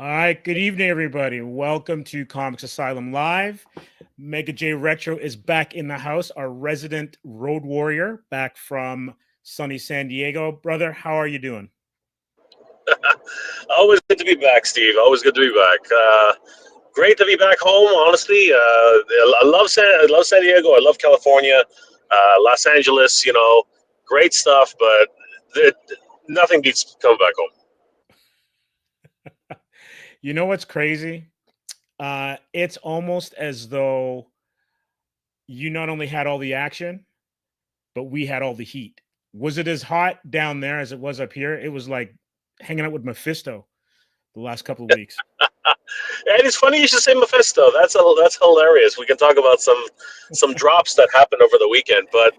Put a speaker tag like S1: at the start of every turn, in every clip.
S1: All right, good evening, everybody. Welcome to Comics Asylum Live. Mega J Retro is back in the house, our resident road warrior, back from sunny San Diego. Brother, how are you doing?
S2: Always good to be back, Steve. Always good to be back. Great to be back home. Honestly, I love San Diego. I love California, Los Angeles. Great stuff. But the, nothing beats coming back home.
S1: You know what's crazy? It's almost as though you not only had all the action, but we had all the heat. Was it as hot down there as it was up here? It was like hanging out with Mephisto the last couple of weeks.
S2: And it's funny you should say Mephisto. That's hilarious. We can talk about some drops that happened over the weekend. But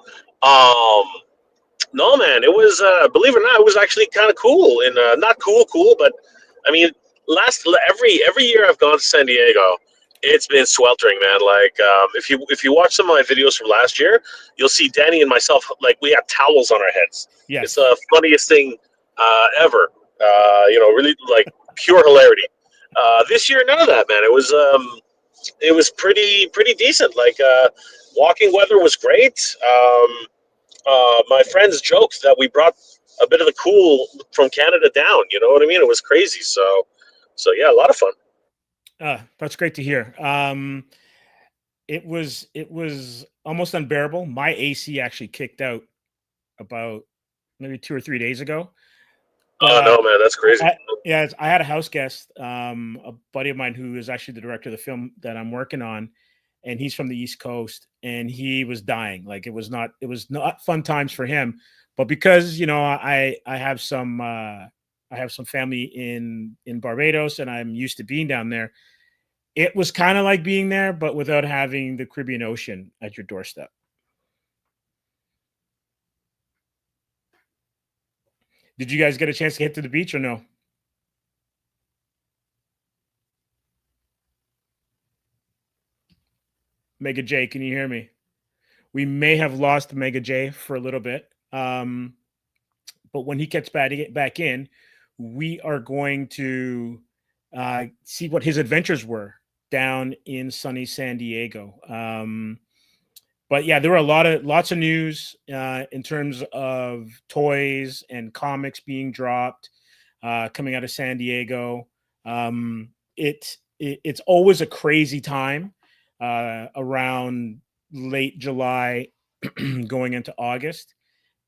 S2: um, no, man, it was believe it or not, it was actually kind of cool. And not cool, but I mean, last every year I've gone to San Diego, it's been sweltering, man. Like if you watch some of my videos from last year, you'll see Danny and myself like we had towels on our heads. It's
S1: Yes.
S2: the funniest thing ever. Really like pure hilarity. This year, none of that, man. It was pretty decent. Like walking weather was great. My friends joked that we brought a bit of the cool from Canada down. You know what I mean? It was crazy. So yeah, a lot of fun.
S1: That's great to hear. It was almost unbearable. My AC actually kicked out about maybe 2 or 3 days ago.
S2: Oh
S1: But
S2: no, man, that's crazy.
S1: yeah, I had a house guest, a buddy of mine who is actually the director of the film that I'm working on, and he's from the East Coast, and he was dying. Like it was not fun times for him, but because I have some family in Barbados, and I'm used to being down there. It was kind of like being there, but without having the Caribbean Ocean at your doorstep. Did you guys get a chance to get to the beach or no? Mega J, can you hear me? We may have lost Mega J for a little bit. But when he gets back in, we are going to see what his adventures were down in sunny San Diego. But yeah, there were lots of news in terms of toys and comics being dropped coming out of San Diego. It's always a crazy time around late July going into August.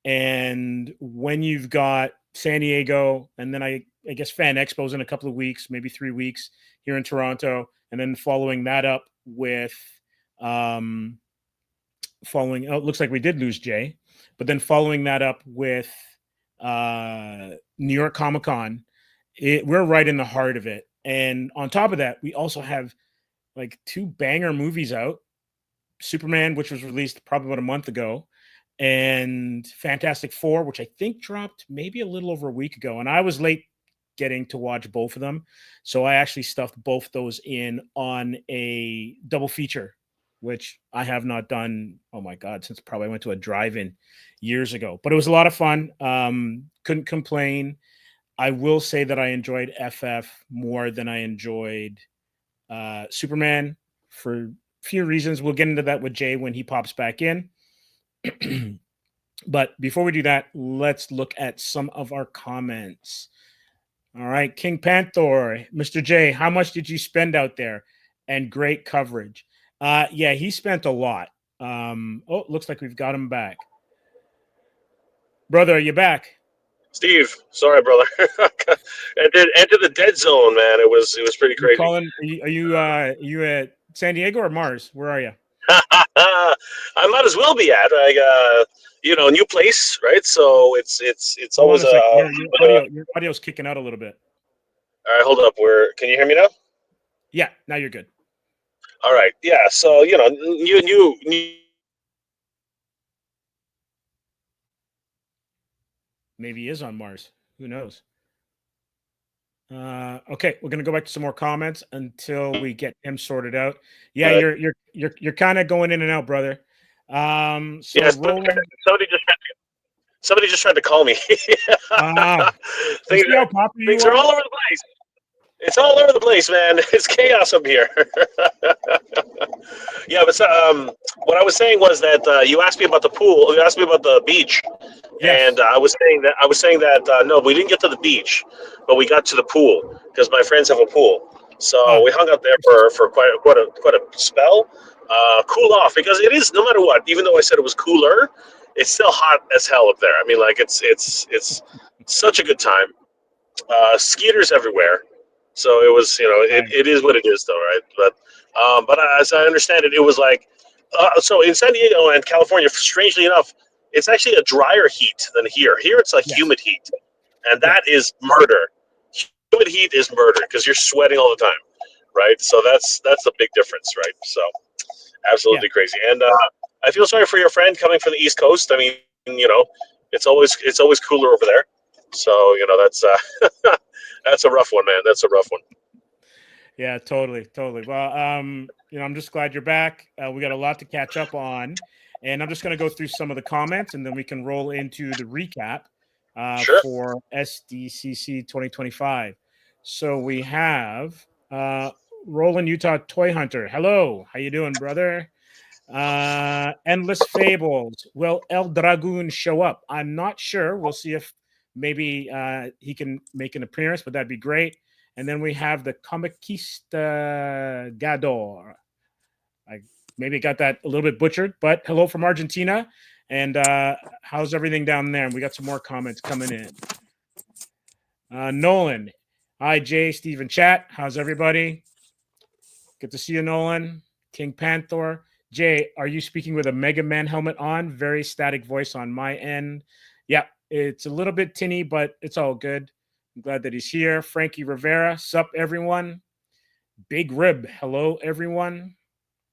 S1: And when you've got San Diego, and then I guess Fan Expos in a couple of weeks, maybe 3 weeks here in Toronto, and then following that up with um, following. Oh, it looks like we did lose Jay, but then following that up with New York Comic Con, we're right in the heart of it. And on top of that, we also have like two banger movies out. Superman, which was released probably about a month ago, and Fantastic Four, which I think dropped maybe a little over a week ago. And I was late getting to watch both of them. So I actually stuffed both those in on a double feature, which I have not done, oh my God, since probably I went to a drive in years ago. But it was a lot of fun. Couldn't complain. I will say that I enjoyed FF more than I enjoyed Superman for a few reasons. We'll get into that with Jay when he pops back in. But before we do that, let's look at some of our comments. All right, King Panther, Mr. J, how much did you spend out there? And great coverage. Yeah, he spent a lot. Oh, looks like we've got him back. Brother, are you back?
S2: Steve, sorry, brother. Enter the dead zone, man. It was pretty
S1: You
S2: crazy.
S1: calling? Are you at San Diego or Mars? Where are you?
S2: I might as well be at like new place, right? So it's
S1: Hold on
S2: always
S1: a second.
S2: a
S1: Your audio's kicking out a little bit.
S2: all right. Hold up. Where can you hear me now?
S1: Yeah, now you're good.
S2: All right. Yeah. So new
S1: Maybe he is on Mars. Who knows? Okay, we're gonna go back to some more comments until we get him sorted out. Yeah,
S2: uh,
S1: you're kind of going in and out, brother. So
S2: yeah. Somebody,
S1: Roland,
S2: somebody just somebody just tried to call me.
S1: ah, you
S2: things
S1: see how popular you
S2: things are
S1: are?
S2: all over the place. It's all over the place, man. It's chaos up here. Yeah, but what I was saying was that you asked me about the pool. You asked me about the beach, and
S1: Yes.
S2: I was saying that no, we didn't get to the beach, but we got to the pool because my friends have a pool. So
S1: Ah,
S2: we hung out there for quite a spell. Cool off because it is no matter what. Even though I said it was cooler, it's still hot as hell up there. I mean, like it's such a good time. Skeeters everywhere. So it was,
S1: nice.
S2: it is what it is, though, right? But as I understand it, it was like, so in San Diego and California, strangely enough, it's actually a drier heat than here. Here it's a
S1: Yes.
S2: humid heat, and
S1: Yeah.
S2: that is murder. Humid heat is murder because you're sweating all the time, right? So that's a big difference, right? So
S1: Yeah.
S2: absolutely crazy. And I feel sorry for your friend coming from the East Coast. I mean, it's always cooler over there. So that's that's a rough one, man. That's a rough one.
S1: Yeah, totally, totally. Well, I'm just glad you're back. We got a lot to catch up on, and I'm just going to go through some of the comments, and then we can roll into the recap
S2: Sure.
S1: for SDCC 2025. So we have Roland Utah Toy Hunter. Hello, how you doing, brother? Endless Fables. Will El Dragoon show up? I'm not sure. We'll see if maybe he can make an appearance, but that'd be great. And then we have the Comiquista Gador. I maybe got that a little bit butchered, but hello from Argentina. And how's everything down there? And we got some more comments coming in. Nolan. Hi, Jay, Stephen, chat. How's everybody? Good to see you, Nolan. King Panther. Jay, are you speaking with a Mega Man helmet on? Very static voice on my end. Yeah, it's a little bit tinny, but it's all good. I'm glad that he's here. Frankie Rivera. Sup, everyone. Big Rib. Hello, everyone.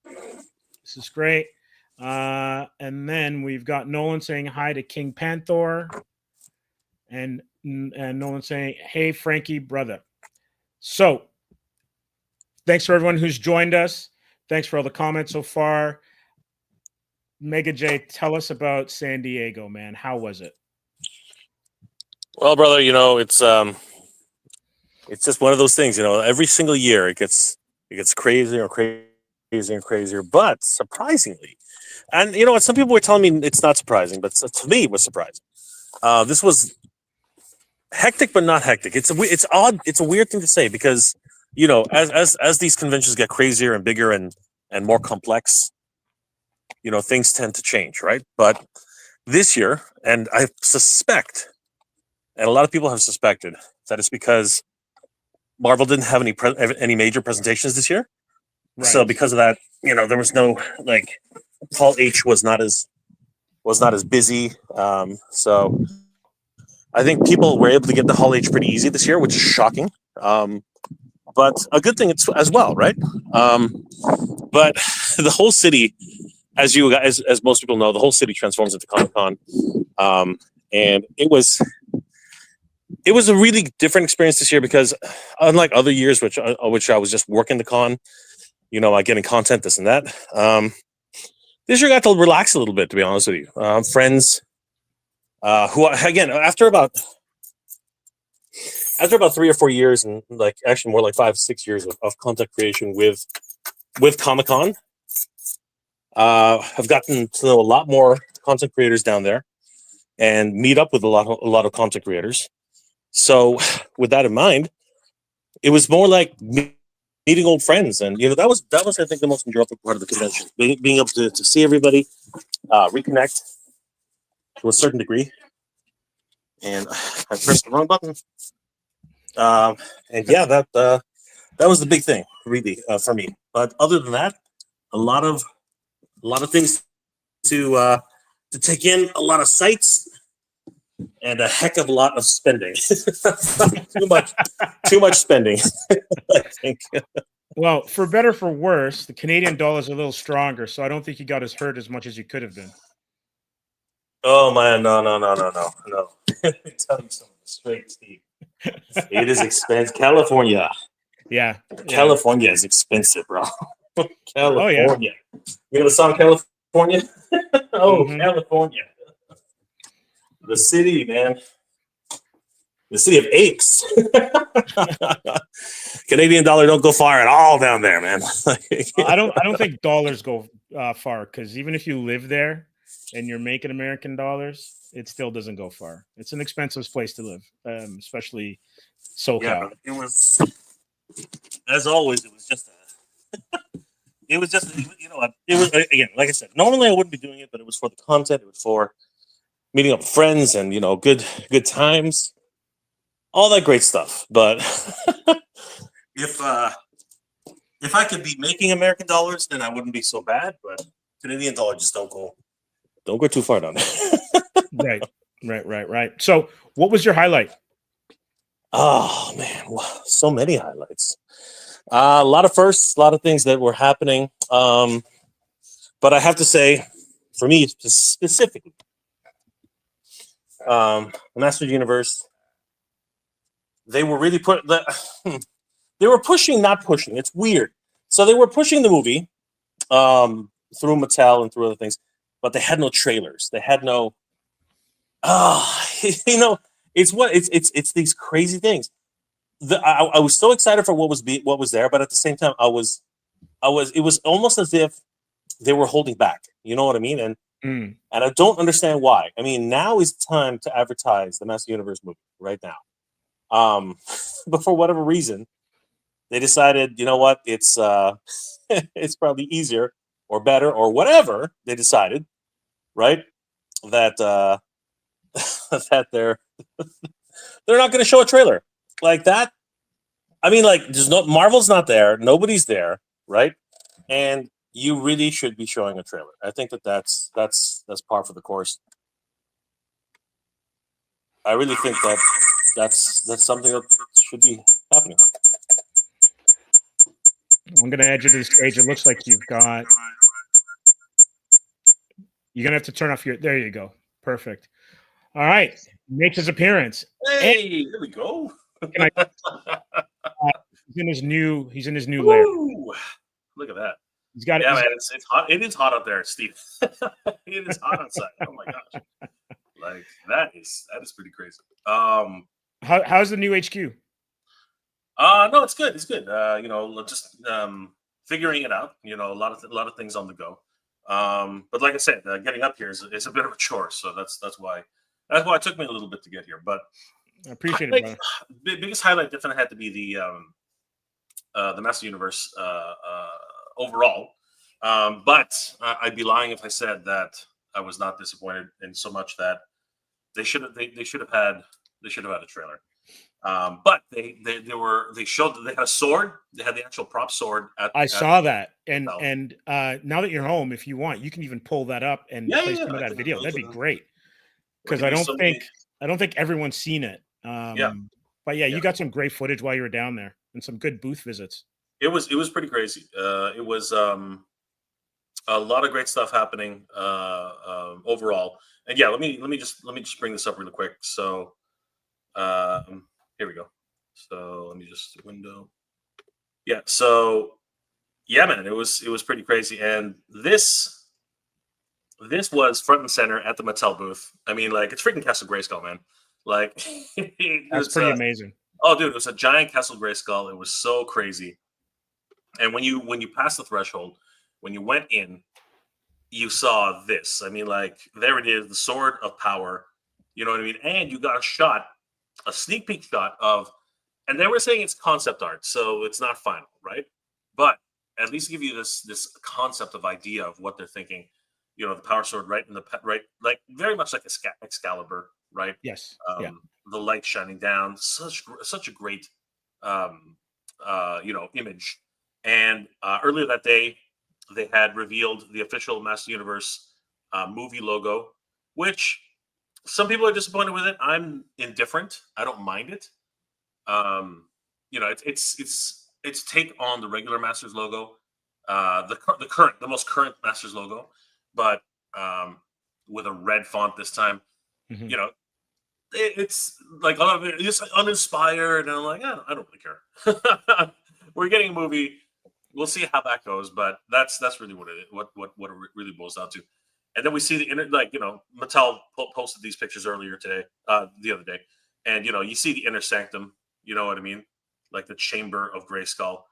S1: This is great. And then we've got Nolan saying hi to King Panther. And Nolan saying, hey, Frankie, brother. So thanks for everyone who's joined us. Thanks for all the comments so far. Mega J, tell us about San Diego, man. How was it?
S3: Well, brother, it's just one of those things. Every single year it gets crazier and crazier and crazier. But surprisingly, and you know what, some people were telling me it's not surprising, but to me it was surprising. This was hectic, but not hectic. It's odd. It's a weird thing to say because as these conventions get crazier and bigger and more complex, things tend to change, right? But this year, and I suspect, and a lot of people have suspected that it's because Marvel didn't have any major presentations this year.
S1: Right.
S3: So because of that, there was no Hall H was not as busy. So I think people were able to get the Hall H pretty easy this year, which is shocking. But a good thing as well, right? But the whole city, as you guys, as most people know, the whole city transforms into Comic Con, and it was a really different experience this year because unlike other years, which I was just working the con, like getting content, this and that. This year I got to relax a little bit, to be honest with you. Friends, who again after about 3 or 4 years, and actually more like 5-6 years of content creation with Comic Con, I've gotten to know a lot more content creators down there and meet up with a lot of content creators. So with that in mind, it was more like meeting old friends, and that was I think the most enjoyable part of the convention, being able to see everybody, reconnect to a certain degree. And I pressed the wrong button. And yeah, that was the big thing, really, for me. But other than that, a lot of things to take in, a lot of sights, and a heck of a lot of spending. too much spending, I think.
S1: Well, for better for worse, the Canadian dollar is a little stronger, so I don't think you got as hurt as much as you could have been.
S3: Oh man, no. Let me tell you something straight, Steve. It is expensive. California.
S1: Yeah.
S3: California is expensive, bro. California.
S1: Oh, yeah.
S3: You know the song California? Oh,
S1: Mhm.
S3: California. The city, man. the city of apes. Canadian dollar don't go far at all down there, man.
S1: I don't think dollars go far, because even if you live there and you're making American dollars, it still doesn't go far. It's an expensive place to live, especially SoCal.
S3: Yeah, but it was, as always, it was just you know what, it was, again, like I said, normally I wouldn't be doing it, but it was for the content, it was for meeting up with friends and, you know, good times, all that great stuff. But if I could be making American dollars, then I wouldn't be so bad. But Canadian dollar just don't go too far down there.
S1: Right. So, what was your highlight?
S3: Oh man, wow, so many highlights. A lot of firsts, a lot of things that were happening. But I have to say, for me specifically, the Master Universe, they were really they were pushing, not pushing. It's weird. So they were pushing the movie through Mattel and through other things, but they had no trailers. They had no. You know, it's these crazy things. I was so excited for what was there, but at the same time, it was almost as if they were holding back. You know what I mean? And I don't understand why. I mean, now is time to advertise the Master Universe movie right now. But for whatever reason, they decided, you know what, it's it's probably easier or better or whatever they decided, right? That that they're not going to show a trailer like that. I mean, like, there's no Marvel's not there, nobody's there, right? And you really should be showing a trailer. I think that's par for the course. I really think that's something that should be happening.
S1: I'm going to add you to the stage. It looks like you're going to have to turn off your. There you go. Perfect. All right. Makes his appearance.
S3: Hey, there we go.
S1: He's in his new lair.
S3: Look at that.
S1: He's got it.
S3: Yeah, man, it's hot. It is hot up there, Steve. It is hot outside. Oh my gosh. Like that is pretty crazy.
S1: How's the new HQ?
S3: No, it's good. It's good. You know, just figuring it out. You know, a lot of things on the go. But like I said, getting up here is a bit of a chore. So that's why it took me a little bit to get here. But
S1: I appreciate it, brother.
S3: Biggest highlight definitely had to be the Master Universe overall. But I'd be lying if I said that I was not disappointed in so much that they should have had a trailer. But they showed that they had a sword. They had the actual prop sword.
S1: I saw that, and now that you're home, if you want, you can even pull that up and play some of that video. That'd be great, because I don't think everyone's seen it. But yeah, you got some great footage while you were down there, and some good booth visits.
S3: It was pretty crazy. It was a lot of great stuff happening overall. And yeah, let me just bring this up really quick. So here we go. So let me just window. Yeah. So yeah, man, it was pretty crazy. And this was front and center at the Mattel booth. I mean, like, it's freaking Castle Grayskull, man. Like,
S1: that's pretty amazing.
S3: Oh, dude, it was a giant Castle Grayskull. It was so crazy. And when you passed the threshold, when you went in, you saw this. I mean, like, there it is, the Sword of Power. You know what I mean? And you got a sneak peek shot of, and they were saying it's concept art, so it's not final, right? But at least give you this concept of idea of what they're thinking. You know, the Power Sword right, like very much like Excalibur, right?
S1: Yes.
S3: The light shining down, such a great image. And earlier that day, they had revealed the official Master Universe movie logo, which some people are disappointed with it. I'm indifferent. I don't mind it. It's take on the regular Masters logo, the most current Masters logo, but with a red font this time. Mm-hmm. You know, it's like it's uninspired, and I'm like, I don't really care. We're getting a movie. We'll see how that goes, but that's really what it really boils down to. And then we see Mattel posted these pictures earlier today, the other day, and you see the inner sanctum. You know what I mean? Like the chamber of Grayskull,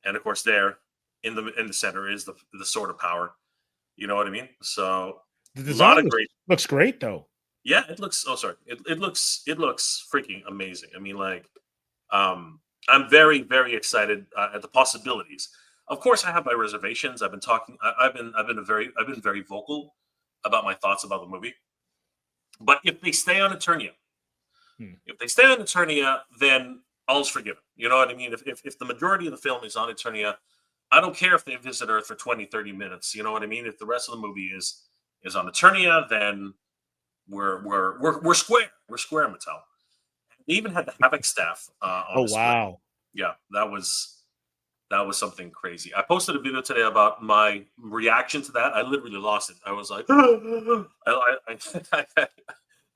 S3: and of course, there in the center is the sword of power. You know what I mean? So
S1: The
S3: a lot
S1: design
S3: of great.
S1: looks great though.
S3: Yeah, it looks. Oh, sorry. It looks freaking amazing. I mean, like, I'm very very excited at the possibilities. Of course, I have my reservations. I've been talking. I've been very vocal about my thoughts about the movie. But if they stay on Eternia,
S1: Hmm.
S3: then all's forgiven. You know what I mean? If the majority of the film is on Eternia, I don't care if they visit Earth for 20, 30 minutes. You know what I mean? If the rest of the movie is on Eternia, then we're square. We're square, Mattel. They even had the Havoc staff on
S1: Oh
S3: display.
S1: wow.
S3: Yeah, that was something crazy. I posted a video today about my reaction to that. I literally lost it. I was like, I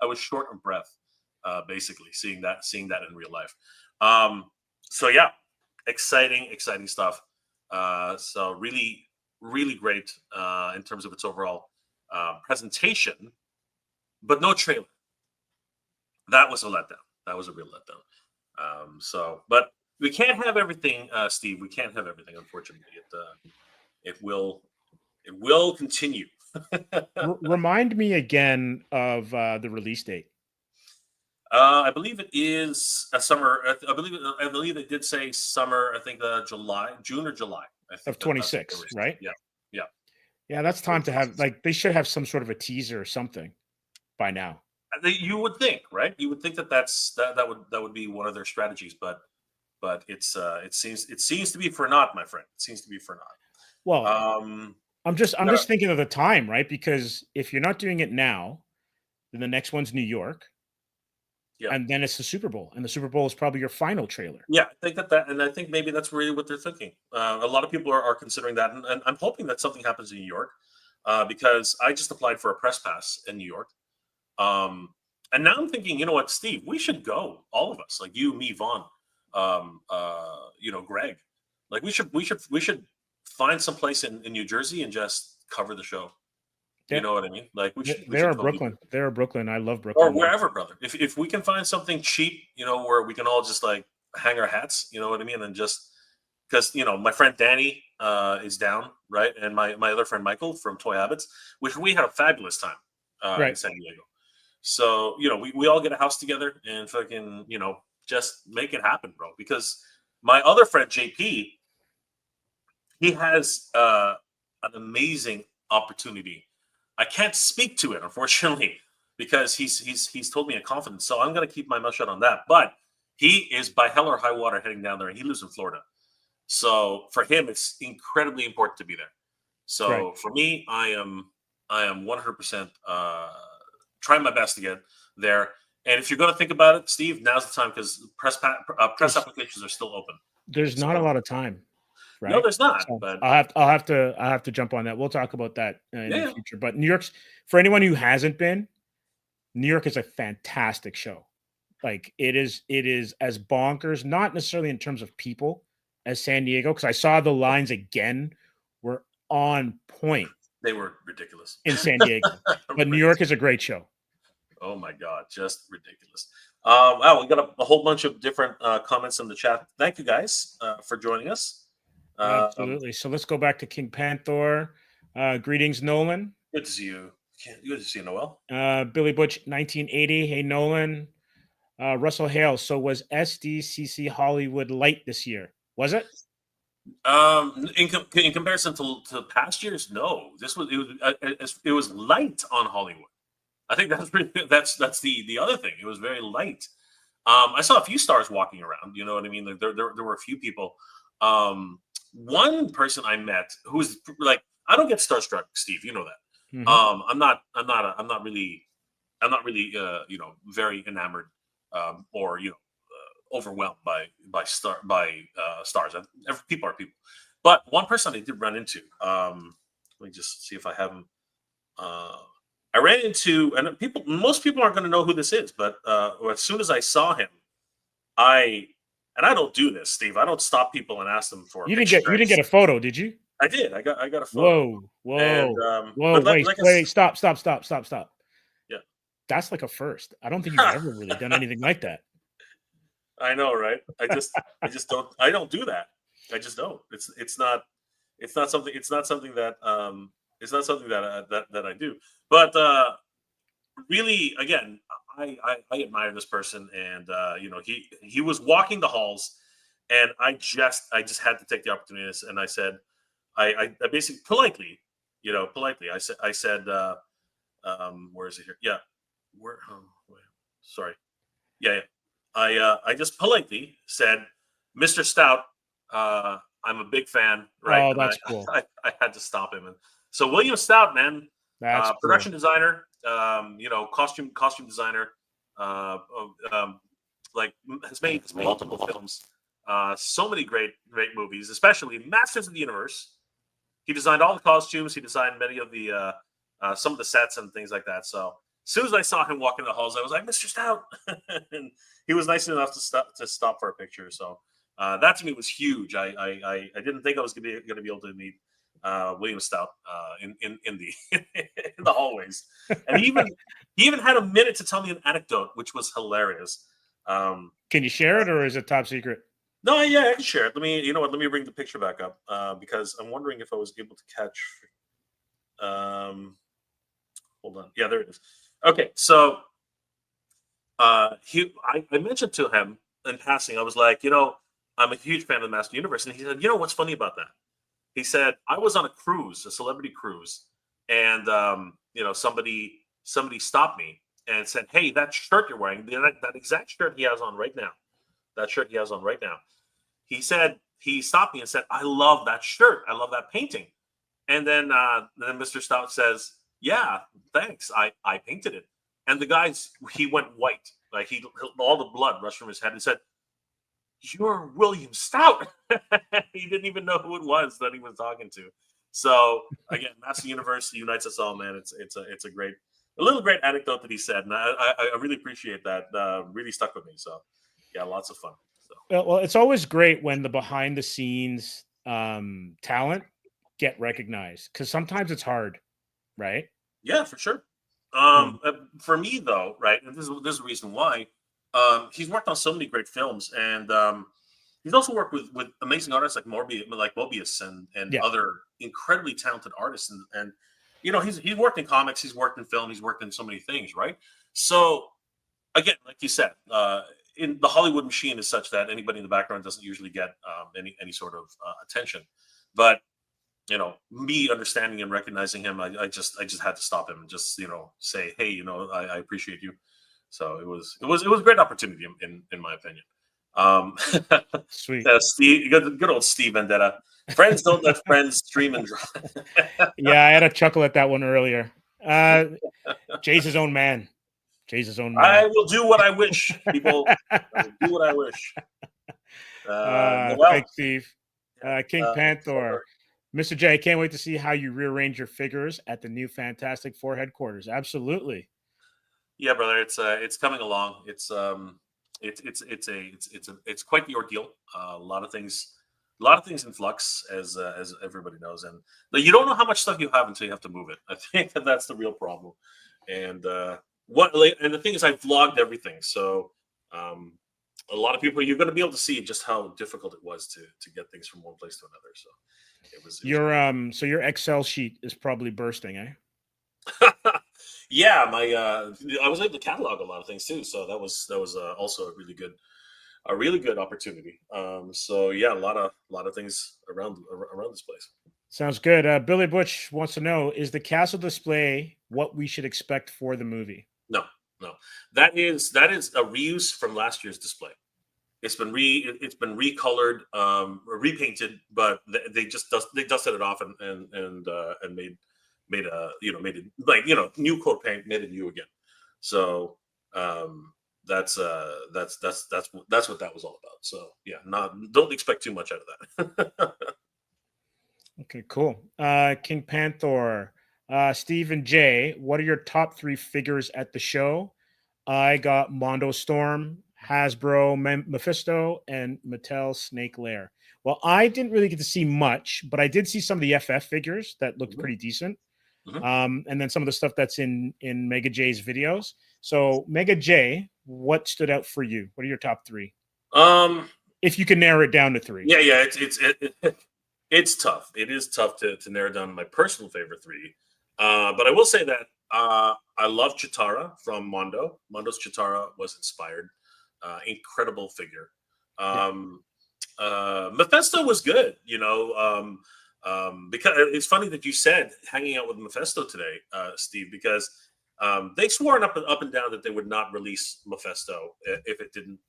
S3: was short of breath, basically seeing that in real life. So yeah, exciting stuff. So really, really great in terms of its overall presentation, but no trailer. That was a letdown. That was a real letdown. But we can't have everything, Steve. We can't have everything. Unfortunately, it will continue.
S1: Remind me again of the release date
S3: I believe it is a summer. I believe they did say summer. I think June or July. I think
S1: of
S3: that's what they
S1: 26,
S3: were saying.
S1: right?
S3: Yeah, yeah.
S1: Yeah, that's time to have
S3: 26.
S1: like they should have some sort of a teaser or something by now.
S3: You would think, right? You would think that would be one of their strategies, but it seems to be for naught, my friend. It seems to be for
S1: Well,
S3: naught.
S1: I'm
S3: No,
S1: just thinking of the time, right? Because if you're not doing it now, then the next one's New York,
S3: yeah,
S1: and then it's the Super Bowl, and the Super Bowl is probably your final trailer.
S3: yeah. I think and I think maybe that's really what they're thinking. A lot of people are considering that, and I'm hoping that something happens in New York, because I just applied for a press pass in New York. Um, and now I'm thinking, you know what, Steve, we should go, all of us, like you, me, Vaughn, Greg. Like we should find some place in New Jersey and just cover the show. You
S1: Yeah,
S3: know what I mean? Like we
S1: they're
S3: should
S1: in
S3: totally do
S1: Brooklyn. They're in Brooklyn. I love
S3: or
S1: Brooklyn.
S3: wherever, brother. If we can find something cheap, where we can all just like hang our hats, you know what I mean, and just because my friend Danny is down, right, and my other friend Michael from Toy Habits, which we had a fabulous time in
S1: Right.
S3: San Diego. So we all get a house together and fucking just make it happen, bro. Because my other friend JP, he has an amazing opportunity. I can't speak to it, unfortunately, because he's told me in confidence. So I'm gonna keep my mouth shut on that. But he is by hell or high water heading down there, and he lives in Florida. So for him, it's incredibly important to be there.
S1: Right.
S3: So for me, I am 100% trying my best to get there. And if you're going to think about it, Steve, now's the time because press
S1: There's
S3: applications are still open.
S1: there's not a
S3: So
S1: lot of time,
S3: no,
S1: right?
S3: there's not.
S1: So
S3: But
S1: I'll have to jump on that. We'll talk about that in the
S3: yeah,
S1: future. But New York's for anyone who hasn't been, New York is a fantastic show. Like it is as bonkers, not necessarily in terms of people as San Diego, because I saw the lines again were on point
S3: they were ridiculous.
S1: in San Diego. But New York is a great show.
S3: Oh my God, just ridiculous. Wow, we got a whole bunch of different comments in the chat. Thank you guys for joining us.
S1: Absolutely. So let's go back to King Panther. Greetings, Nolan.
S3: Good to see you. Good to see you, Noel.
S1: Billy Butch, 1980. Hey, Nolan. Russell Hale. So was SDCC Hollywood light this year? Was it?
S3: In comparison to past years, no. It was light on Hollywood. I think that's the other thing. It was very light. I saw a few stars walking around. You know what I mean? Like, there were a few people. One person I met who's like, I don't get starstruck, Steve. You know that.
S1: Mhm.
S3: I'm not really very enamored or overwhelmed by stars. People are people. But one person I did run into. Let me just see if I have him. I ran into, and most people aren't going to know who this is, but as soon as I saw him, I don't do this, Steve. I don't stop people and ask them for a
S1: You
S3: picture.
S1: didn't get a photo, did you?
S3: I did. I got a photo.
S1: Whoa.
S3: And
S1: Whoa.
S3: but like I
S1: Wait. Stop.
S3: yeah.
S1: that's like a first. I don't think you've ever really done anything like that.
S3: I know, right? I just don't do that. I just don't. It's not something it's not something that that I do. But really, again, I admire this person, and he was walking the halls, and I just had to take the opportunity, and I said, I basically politely, politely, I said, where is it here? Yeah, where? Oh, wait, sorry. Yeah, yeah. I just politely said, Mr. Stout, I'm a big fan, right?
S1: Oh,
S3: And
S1: that's cool.
S3: I had to stop him. And so William Stout, man,
S1: That's cool.
S3: production designer, costume designer, uh, like has made multiple films, so many great movies, especially Masters of the Universe. He designed all the costumes. He designed many of the some of the sets and things like that. So as soon as I saw him walk in the halls, I was like, Mr. Stout, and he was nice enough to stop for a picture. So that to me was huge. I didn't think I was going to be able to meet William Stout in the in the hallways, and he even had a minute to tell me an anecdote, which was hilarious.
S1: Can you share it, or is it top secret?
S3: No, yeah, I can share it. Let me bring the picture back up because I'm wondering if I was able to catch. Hold on. Yeah, there it is. Okay, so I mentioned to him in passing, I was like, I'm a huge fan of the Master Universe, and he said, what's funny about that? He said, I was on a cruise, a celebrity cruise, and somebody stopped me and said, hey, that shirt you're wearing, that exact shirt he has on right now, that shirt he has on right now. He said, he stopped me and said, I love that shirt. I love that painting. And then Mr. Stout says, yeah, thanks. I painted it. And the guy's, he went white. Like all the blood rushed from his head and said, you're William Stout. He didn't even know who it was that he was talking to. So again, Master Universe unites us all, man. It's a little great anecdote that he said. And I really appreciate that. Really stuck with me. So yeah, lots of fun. So.
S1: Well, it's always great when the behind the scenes talent get recognized, because sometimes it's hard, right?
S3: Yeah, for sure. For me though, right, and this is the reason why. He's worked on so many great films, and he's also worked with amazing artists like Mobius and
S1: Yeah.
S3: other incredibly talented artists, and he's worked in comics, he's worked in film, he's worked in so many things, right? So again, like you said, in the Hollywood machine is such that anybody in the background doesn't usually get any sort of attention, but me understanding and recognizing him, I just had to stop him and just say, hey, I appreciate you. So it was a great opportunity in my opinion.
S1: Sweet.
S3: Steve, good old Steve Vendetta. Friends don't let friends stream and drive.
S1: Yeah, I had a chuckle at that one earlier. Jay's his own man. Jay's his own man.
S3: I will do what I wish, people. I will do what I wish.
S1: Thanks, Steve. King Panther. Mr. J, I can't wait to see how you rearrange your figures at the new Fantastic Four headquarters. Absolutely.
S3: Yeah, brother, it's coming along. It's quite the ordeal. A lot of things in flux, as everybody knows, and you don't know how much stuff you have until you have to move it. I think that's the real problem. And the thing is, I vlogged everything, so a lot of people, you're going to be able to see just how difficult it was to get things from one place to another. So it was
S1: so your Excel sheet is probably bursting, eh?
S3: Yeah, I was able to catalog a lot of things too, so that was also a really good opportunity. So yeah, a lot of things around this place.
S1: Sounds good. Billy Butch wants to know: is the castle display what we should expect for the movie?
S3: No. That is a reuse from last year's display. It's been recolored, repainted, but they dusted it off and made it like new coat paint, made it new again. So that's what that was all about. So yeah, don't expect too much out of that.
S1: Okay, cool. King Panther, Steve and Jay, what are your top 3 figures at the show? I got Mondo Storm, Hasbro Mephisto, and Mattel Snake Lair. Well, I didn't really get to see much, but I did see some of the FF figures that looked pretty decent. and then some of the stuff that's in Mega J's videos. So Mega J, what stood out for you? What are your top three? If you can narrow it down to three.
S4: Yeah. It's tough. It is tough to narrow down my personal favorite three. But I will say that I love Chitara from Mondo. Mondo's Chitara was inspired. Incredible figure. Mephisto was good, because it's funny that you said hanging out with Mephisto today, Steve, because they swore up and down that they would not release Mephisto if it didn't,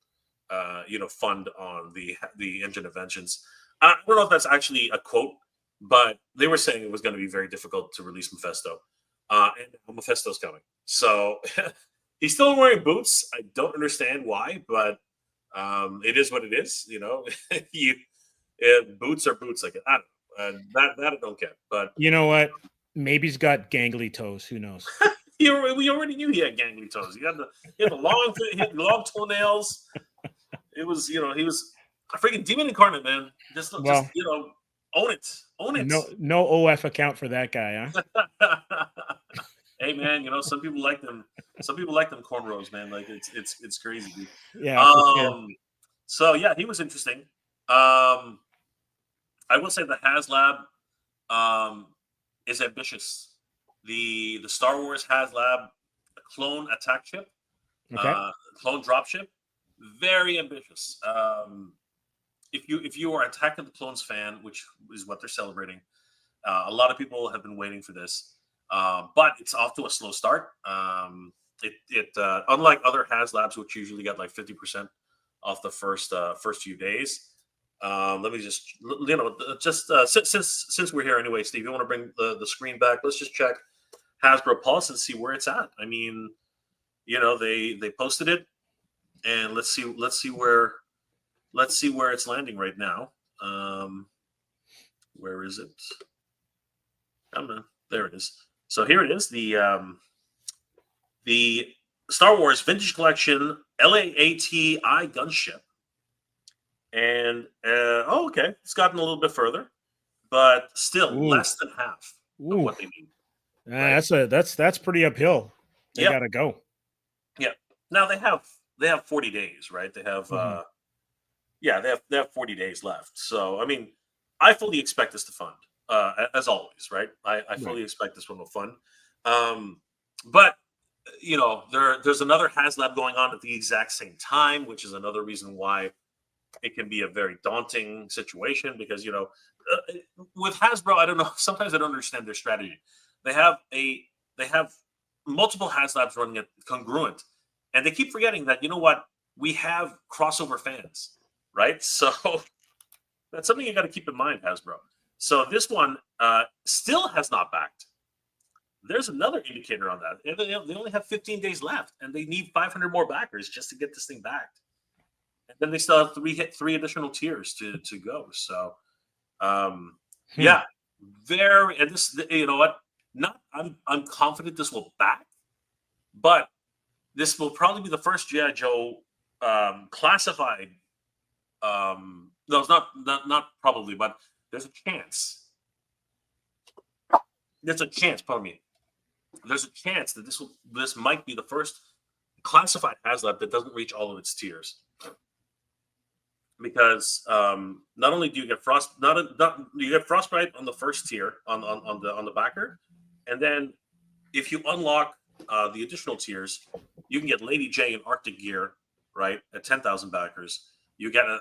S4: fund on the Engine of Vengeance. I don't know if that's actually a quote, but they were saying it was going to be very difficult to release Mephisto, and Mephisto's coming. So he's still wearing boots. I don't understand why, but it is what it is. Boots are boots. Like I don't know. That I don't get. But
S1: you know what? Maybe he's got gangly toes. Who knows?
S4: We already knew he had gangly toes. He had the long toenails. It was, he was a freaking demon incarnate, man. Just own it. Own it.
S1: No OF account for that guy,
S4: huh? Hey, man, some people like them. Some people like them cornrows, man. Like it's crazy, dude.
S1: Yeah. Sure.
S4: So yeah, he was interesting. I will say the HasLab is ambitious. The Star Wars HasLab clone attack ship, clone drop ship, very ambitious. If you are Attack of the Clones fan, which is what they're celebrating, a lot of people have been waiting for this, but it's off to a slow start. Unlike other HasLabs, which usually got like 50% off the first few days. Let me just since we're here anyway, Steve, you want to bring the screen back? Let's just check Hasbro Pulse and see where it's at. I mean, they posted it, and let's see where it's landing right now. Where is it? Come on, there it is. So here it is, the Star Wars Vintage Collection LAATI gunship. And okay, it's gotten a little bit further, but still less than half of what they need.
S1: Right? That's pretty uphill. They gotta go.
S4: Yeah. Now they have 40 days, right? They have they have 40 days left. So I mean, I fully expect this to fund, as always, right? I fully expect this one will fund. But there's another HasLab going on at the exact same time, which is another reason why it can be a very daunting situation, because with Hasbro, I don't know. Sometimes I don't understand their strategy. They have multiple HasLabs running it congruent, and they keep forgetting that we have crossover fans, right? So that's something you got to keep in mind, Hasbro. So this one still has not backed. There's another indicator on that. They only have 15 days left, and they need 500 more backers just to get this thing backed. And then they still have three additional tiers to go. So, yeah, very. And this, you know what? I'm confident this will back, but this will probably be the first G.I. Joe classified. No, it's not probably, but there's a chance. There's a chance. Pardon me. There's a chance that this might be the first classified HasLab that doesn't reach all of its tiers. Because not only do you get frostbite on the first tier on the backer, and then if you unlock the additional tiers, you can get Lady J and Arctic Gear, right, at 10,000 backers. You get a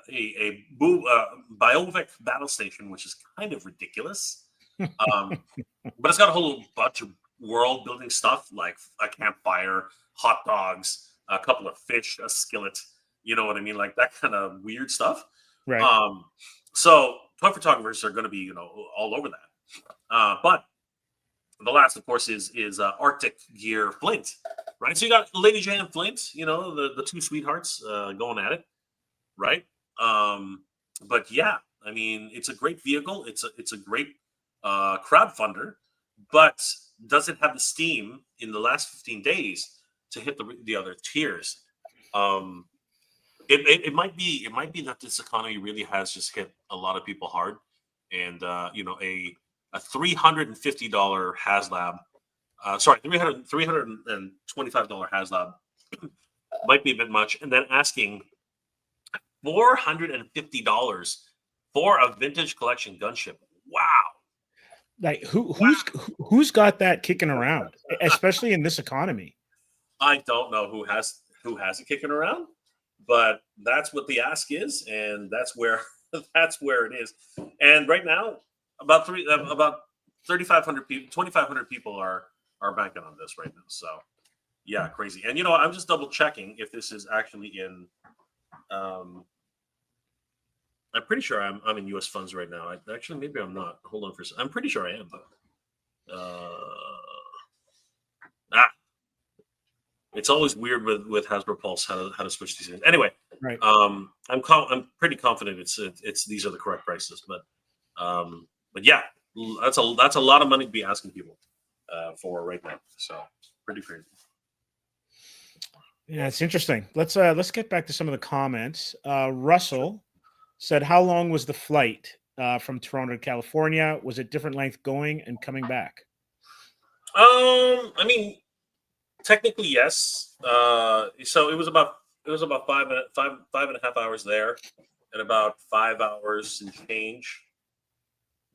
S4: Biovic battle station, which is kind of ridiculous, but it's got a whole bunch of world building stuff like a campfire, hot dogs, a couple of fish, a skillet. You know what I mean? Like that kind of weird stuff.
S1: Right.
S4: So toy photographers are going to be, all over that. But the last, of course, is Arctic Gear Flint, right? So you got Lady J and Flint, the two sweethearts going at it, right? But yeah, I mean, it's a great vehicle. It's a great crowdfunder, but does it have the steam in the last 15 days to hit the other tiers? It might be that this economy really has just hit a lot of people hard, and a a $350 HasLab. $325 HasLab might be a bit much, and then asking $450 for a vintage collection gunship. Wow.
S1: Like who's got that kicking around, especially in this economy?
S4: I don't know who has it kicking around, but that's what the ask is, and that's where it is. And right now, about 3,500 people, 2,500 people are banking on this right now. So yeah, crazy. And I'm just double checking if this is actually in. I'm pretty sure I'm in U.S. funds right now. Actually, maybe I'm not. Hold on for a second. I'm pretty sure I am, but it's always weird with Hasbro Pulse how to switch these things. Anyway,
S1: Right.
S4: I'm pretty confident it's these are the correct prices, but yeah, that's a lot of money to be asking people for right now. So pretty crazy.
S1: Yeah, it's interesting. Let's get back to some of the comments. Russell said, "How long was the flight from Toronto to California? Was it different length going and coming back?"
S4: I mean, technically yes. So it was about 5.5 hours there, and about 5 hours and change,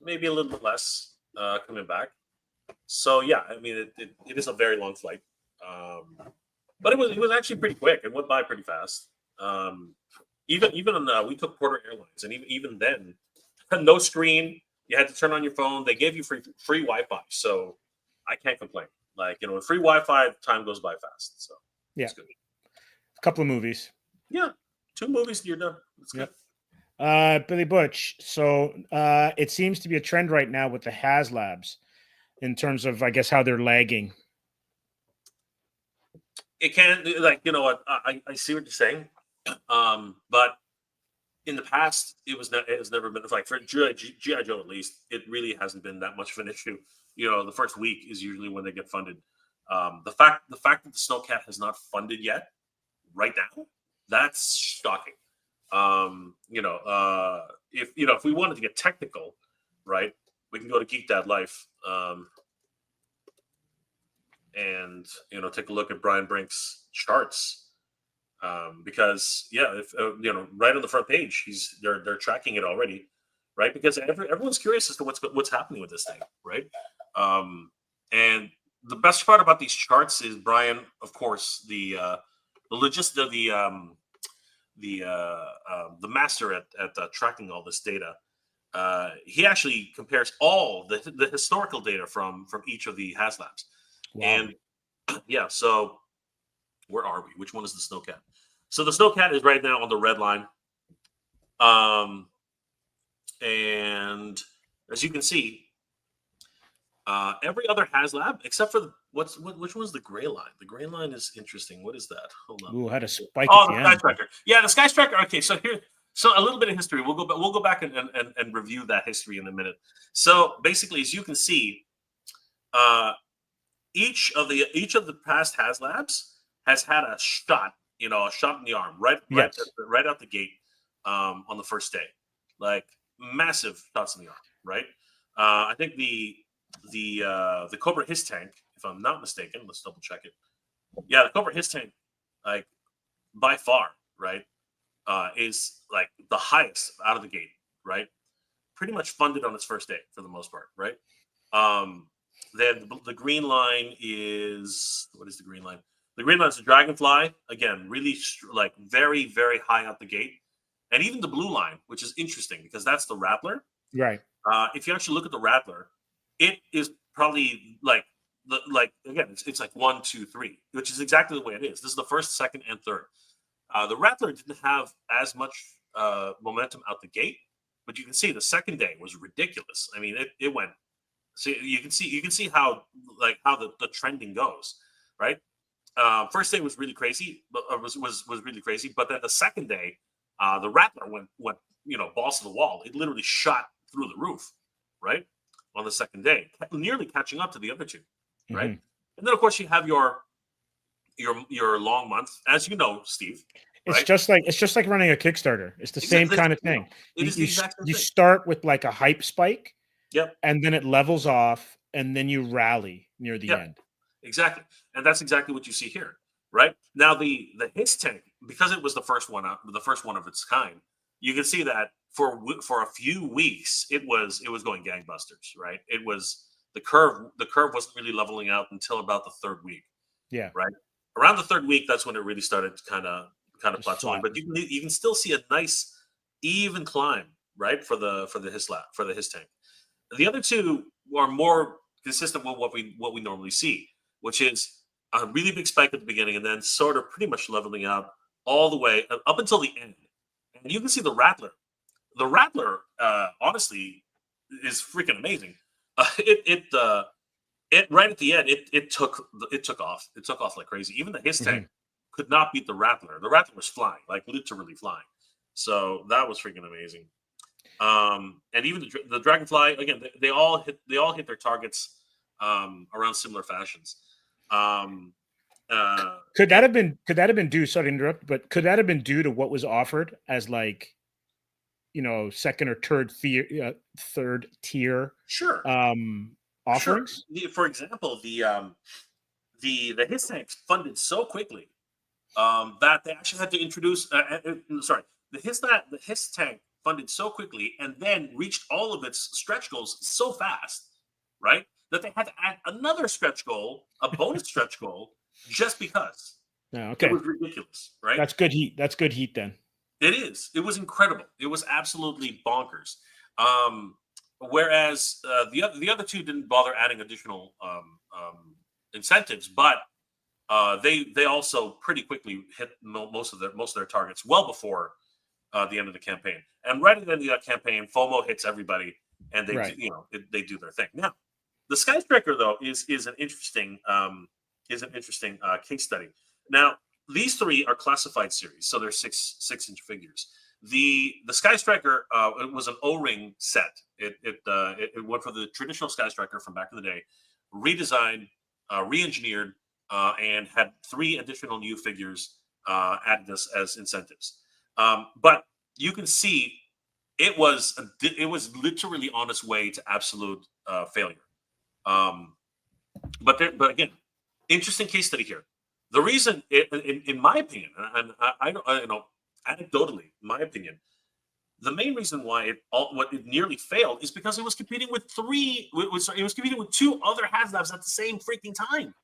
S4: maybe a little bit less coming back. So yeah, I mean it is a very long flight, but it was actually pretty quick. It went by pretty fast. Even on we took Porter Airlines, and even then, no screen. You had to turn on your phone. They gave you free Wi-Fi, so I can't complain. Like with free Wi-Fi, time goes by fast. So
S1: yeah,
S4: it's good.
S1: A couple of movies.
S4: Yeah, 2 movies, you're done. It's good.
S1: Billy Butch. So it seems to be a trend right now with the HasLabs in terms of, I guess, how they're lagging.
S4: It can, like, what I see what you're saying, but in the past it has never been, like, for GI Joe at least, it really hasn't been that much of an issue. The first week is usually when they get funded. The fact that the Snowcat has not funded yet, right now, that's shocking. If we wanted to get technical, right, we can go to Geek Dad Life, and take a look at Brian Brink's charts, because if right on the front page, they're tracking it already, right? Because everyone's curious as to what's happening with this thing, right? And the best part about these charts is Brian, of course, the master at tracking all this data. He actually compares all the historical data from each of the HasLabs. Wow. And yeah, so where are we? Which one is the Snowcat? So the Snowcat is right now on the red line. And as you can see, every other HasLab except for which one's the gray line? The gray line is interesting. What is that? Hold on.
S1: Ooh, had a spike.
S4: Oh, the Sky Striker. Yeah, the Sky Striker. Okay, so a little bit of history. We'll go back and review that history in a minute. So basically, as you can see, each of the past HasLabs has had a shot in the arm, right out the gate, on the first day, like massive shots in the arm, right? I think the Cobra His Tank, if I'm not mistaken, let's double check it. Yeah, the Cobra His Tank, like by far, right, is like the highest out of the gate, right? Pretty much funded on its first day for the most part, right? Then the green line is, what is the green line? The green line is the Dragonfly, again, really like very, very high out the gate. And even the blue line, which is interesting because that's the Rattler.
S1: Right.
S4: If you actually look at the Rattler, it is probably again, it's like 1, 2, 3, which is exactly the way it is. This is the first, second, and third. The Rattler didn't have as much momentum out the gate, but you can see the second day was ridiculous. I mean, it went. So you can see how the trending goes, right? First day was really crazy, but was really crazy. But then the second day, the Rattler went balls to the wall. It literally shot through the roof, right? On the second day, nearly catching up to the other two, right? Mm-hmm. And then of course you have your long month, as you know, Steve.
S1: It's
S4: right?
S1: just like running a Kickstarter. It's the same kind of thing.
S4: It is the exact same
S1: you
S4: thing.
S1: Start with like a hype spike,
S4: Yep.
S1: and then it levels off, and then you rally near the
S4: Yep.
S1: end.
S4: Exactly. And that's exactly what you see here, right? Now the his tank, because it was the first one of its kind, you can see that for a few weeks it was going gangbusters, right? It was the curve wasn't really leveling out until about the third week,
S1: Yeah,
S4: right? Around the third week, that's when it really started kind of
S1: just
S4: plateauing.
S1: flat.
S4: But you can still see a nice even climb, right, for the his tank. The other two are more consistent with what we normally see, which is a really big spike at the beginning and then sort of pretty much leveling out all the way up until the end. And you can see the Rattler. The Rattler, honestly, is freaking amazing. It right at the end, it took off. It took off like crazy. Even the his tank
S1: Mhm.
S4: could not beat the Rattler. The Rattler was flying, like literally flying. So that was freaking amazing. And even the Dragonfly again, they all hit their targets around similar fashions. Um,
S1: Could that
S4: and
S1: have been due? Sorry to interrupt, but could that have been due to what was offered as like second or third tier
S4: sure, sure.
S1: offerings?
S4: For example, the his tanks funded so quickly that they actually had to introduce. Sorry, the his tank funded so quickly and then reached all of its stretch goals so fast, right? That they had to add another stretch goal, a bonus stretch goal, just because
S1: No,
S4: it
S1: okay,
S4: was ridiculous, right?
S1: that's good heat. That's good heat then.
S4: It is. It was incredible. It was absolutely bonkers. Um, whereas the other two didn't bother adding additional incentives, but they also pretty quickly hit most of their targets well before the end of the campaign. And right at the end of that campaign, FOMO hits everybody, and
S1: Right.
S4: they do their thing. Now, the Sky Striker though is an interesting case study. Now, these three are classified series, so they're 6-inch figures. The Sky Striker it was an O-ring set. It went for the traditional Sky Striker from back in the day, redesigned, re-engineered, and had 3 additional new figures added as incentives. But you can see it was literally on its way to absolute failure. Um, but again, interesting case study here. The reason, in my opinion, and I don't, anecdotally, in my opinion, the main reason why what it nearly failed is because it was competing with it was competing with 2 other HasLabs at the same freaking time.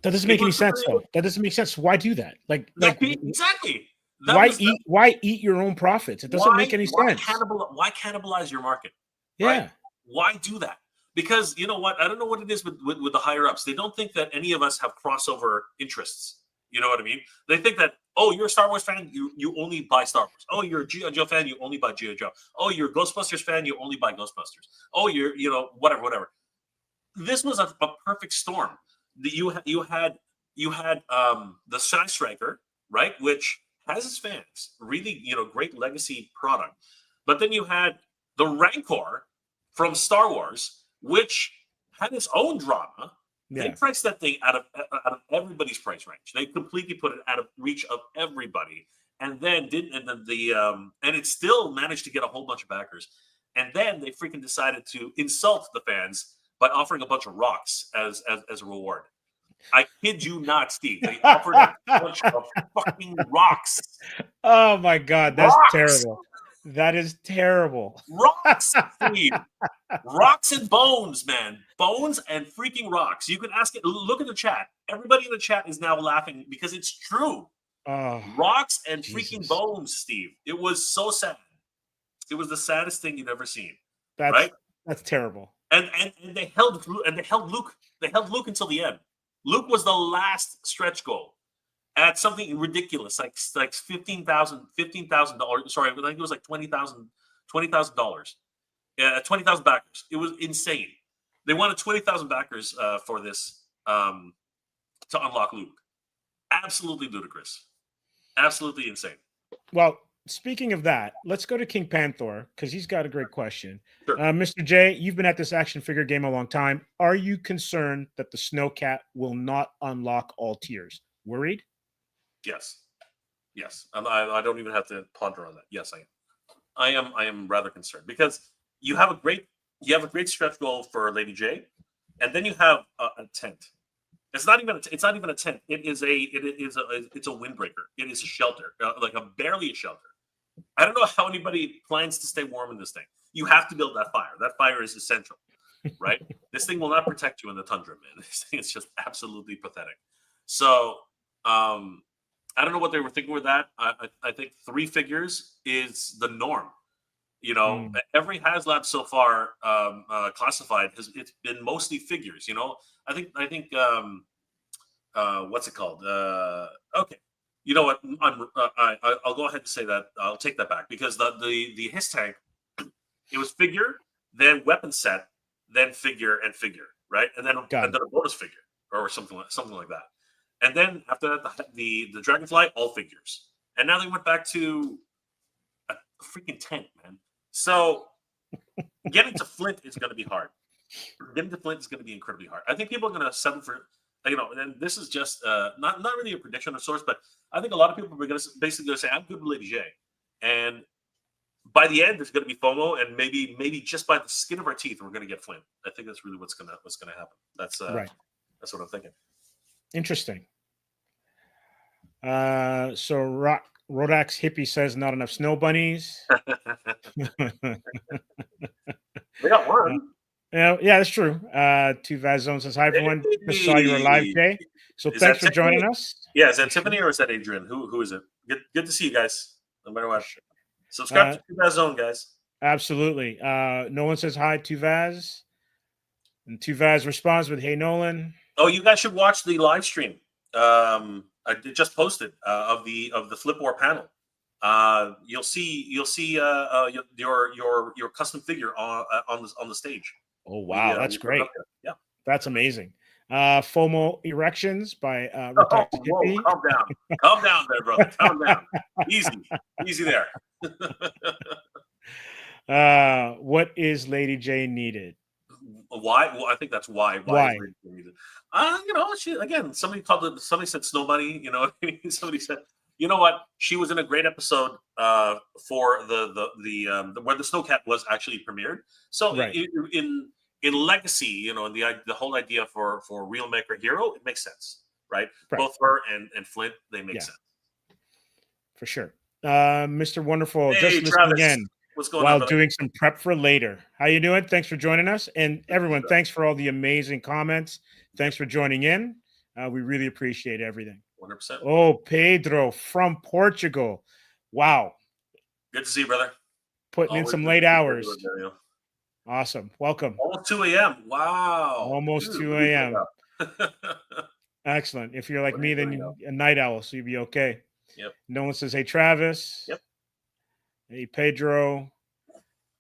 S1: That doesn't
S4: It
S1: make any
S4: was
S1: sense though. That doesn't make sense. Why do that?
S4: exactly. That was
S1: Why eat your own profits? It doesn't make any sense.
S4: why cannibalize your market, right?
S1: Yeah.
S4: Why do that? Because you know what? I don't know what it is with the higher ups. They don't think that any of us have crossover interests. You know what I mean? They think that, oh, you're a Star Wars fan, you only buy Star Wars. Oh, you're a G.I. Joe fan, you only buy G.I. Joe. Oh, you're a Ghostbusters fan, you only buy Ghostbusters. Oh, you're whatever. This was a perfect storm. You had the Sky Striker, right, which has its fans, really great legacy product. But then you had the Rancor from Star Wars, which had its own drama. They
S1: Yeah.
S4: priced that thing out of everybody's price range. They completely put it out of reach of everybody, and then and it still managed to get a whole bunch of backers. And then they freaking decided to insult the fans by offering a bunch of rocks as a reward. I kid you not, Steve. They offered a bunch of fucking rocks.
S1: Oh my god, that's
S4: Rocks.
S1: terrible. That is terrible.
S4: Rocks, Steve. Rocks and bones, man. Bones and freaking rocks. You can ask it. Look at the chat. Everybody in the chat is now laughing because it's true.
S1: Oh,
S4: Rocks and
S1: Jesus.
S4: freaking bones, Steve. It was so sad. It was the saddest thing you've ever seen.
S1: That's terrible.
S4: And they held Luke. They held Luke until the end. Luke was the last stretch goal at something ridiculous, like $15,000. Sorry, I think it was like $20,000. Yeah, 20,000 backers. It was insane. They wanted 20,000 backers for this to unlock Luke. Absolutely ludicrous. Absolutely insane.
S1: Well, speaking of that, let's go to King Panther because he's got a great question.
S4: Sure.
S1: Mr. J, you've been at this action figure game a long time. Are you concerned that the Snowcat will not unlock all tiers? Worried?
S4: Yes. I don't even have to ponder on that. Yes, I am. I am rather concerned because you have a great you have a great stretch goal for Lady J, and then you have a tent. It's not even a tent. It's a windbreaker. It is a shelter, like barely a shelter. I don't know how anybody plans to stay warm in this thing. You have to build that fire. That fire is essential, right? This thing will not protect you in the tundra, man. This thing is just absolutely pathetic. So I don't know what they were thinking with that. I think 3 figures is the norm. You know, every HasLab so far classified it's been mostly figures. You know, I think what's it called? Okay, you know what? I'll go ahead and say that. I'll take that back because the his tank, it was figure, then weapon set, then figure and figure, right? And then a bonus figure or something like that. And then after that, the Dragonfly, all figures. And now they went back to a freaking tank, man. So getting to Flint is going to be hard. Getting to Flint is going to be incredibly hard. I think people are going to settle for, you know, and this is just not really a prediction of sorts, but I think a lot of people are going to basically say, I'm good with Lady J. And by the end, there's going to be FOMO, and maybe just by the skin of our teeth, we're going to get Flint. I think that's really what's going to happen. That's right. That's what I'm thinking.
S1: Interesting. So Rodax Hippie says not enough snow bunnies.
S4: We got one.
S1: Yeah, that's true. Two Vaz Zone says hi everyone. Just saw you were live, Jay. So thanks for joining us.
S4: Yeah, is that Tiffany or is that Adrian? Who is it? Good to see you guys. No matter what. Subscribe to Two Vaz Zone, guys.
S1: Absolutely. Nolan says hi, Two Vaz. And Two Vaz responds with, "Hey Nolan."
S4: Oh, you guys should watch the live stream. I just posted of the Flip War panel. You'll see your custom figure on the stage.
S1: Oh wow, that's great.
S4: Yeah,
S1: that's amazing. FOMO Erections by
S4: whoa, calm down there, brother. Calm down. Easy there.
S1: What is Lady J needed?
S4: Why? Well, I think that's why.
S1: Why?
S4: You know, somebody said Snow Bunny. You know, somebody said, you know what? She was in a great episode for the where the Snowcat was actually premiered. So
S1: right.
S4: in Legacy, you know, and the whole idea for Real Maker Hero, it makes sense, right? Both her and Flint, they make sense
S1: for sure. Mr. Wonderful,
S4: hey,
S1: just listening in.
S4: What's going
S1: while
S4: on,
S1: doing some prep for later. How you doing? Thanks for joining us. And everyone, thanks for all the amazing comments. Thanks for joining in. We really appreciate everything.
S4: 100%.
S1: Oh, Pedro from Portugal. Wow.
S4: Good to see you, brother.
S1: Putting in some late hours. Awesome. Welcome.
S4: Almost 2 a.m. Wow.
S1: Almost 2 a.m. Excellent. If you're like me, then you're a night owl, so you'll be okay.
S4: Yep.
S1: No one says, hey, Travis.
S4: Yep.
S1: Hey, Pedro.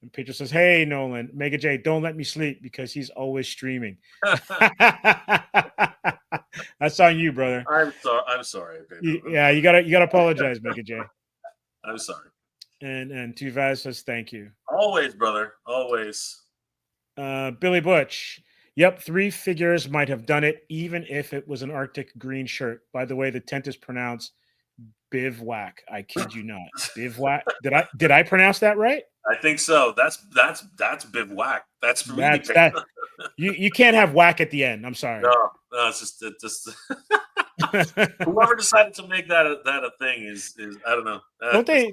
S1: And Pedro says, hey, Nolan, Mega J, don't let me sleep because he's always streaming. That's on you, brother.
S4: I'm sorry, Pedro.
S1: You gotta apologize, Mega J.
S4: I'm sorry.
S1: And Tuvaz says, thank you.
S4: Always, brother. Always.
S1: Billy Butch. Yep, 3 figures might have done it, even if it was an Arctic green shirt. By the way, the tent is pronounced bivouac. I kid you not. Bivouac. Did I pronounce that right?
S4: I think so. That's bivouac. That's really
S1: you can't have whack at the end. I'm sorry.
S4: No, it's just whoever decided to make that a thing is I don't know.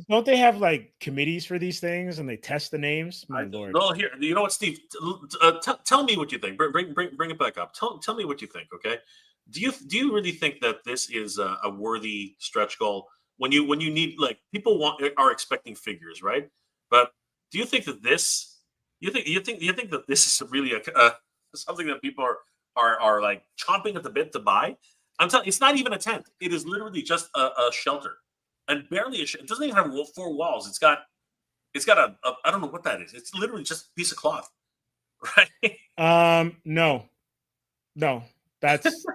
S1: Don't they have like committees for these things and they test the names? My lord.
S4: No, here. You know what, Steve? Tell me what you think. Bring it back up. Tell me what you think. Okay. Do you really think that this is a worthy stretch goal when you need, like, people are expecting figures, right? But do you think that this you think that this is really something that people are like chomping at the bit to buy? I'm telling you, it's not even a tent. It is literally just a shelter, and barely it doesn't even have 4 walls. It's got a I don't know what that is. It's literally just a piece of cloth, right?
S1: No. That's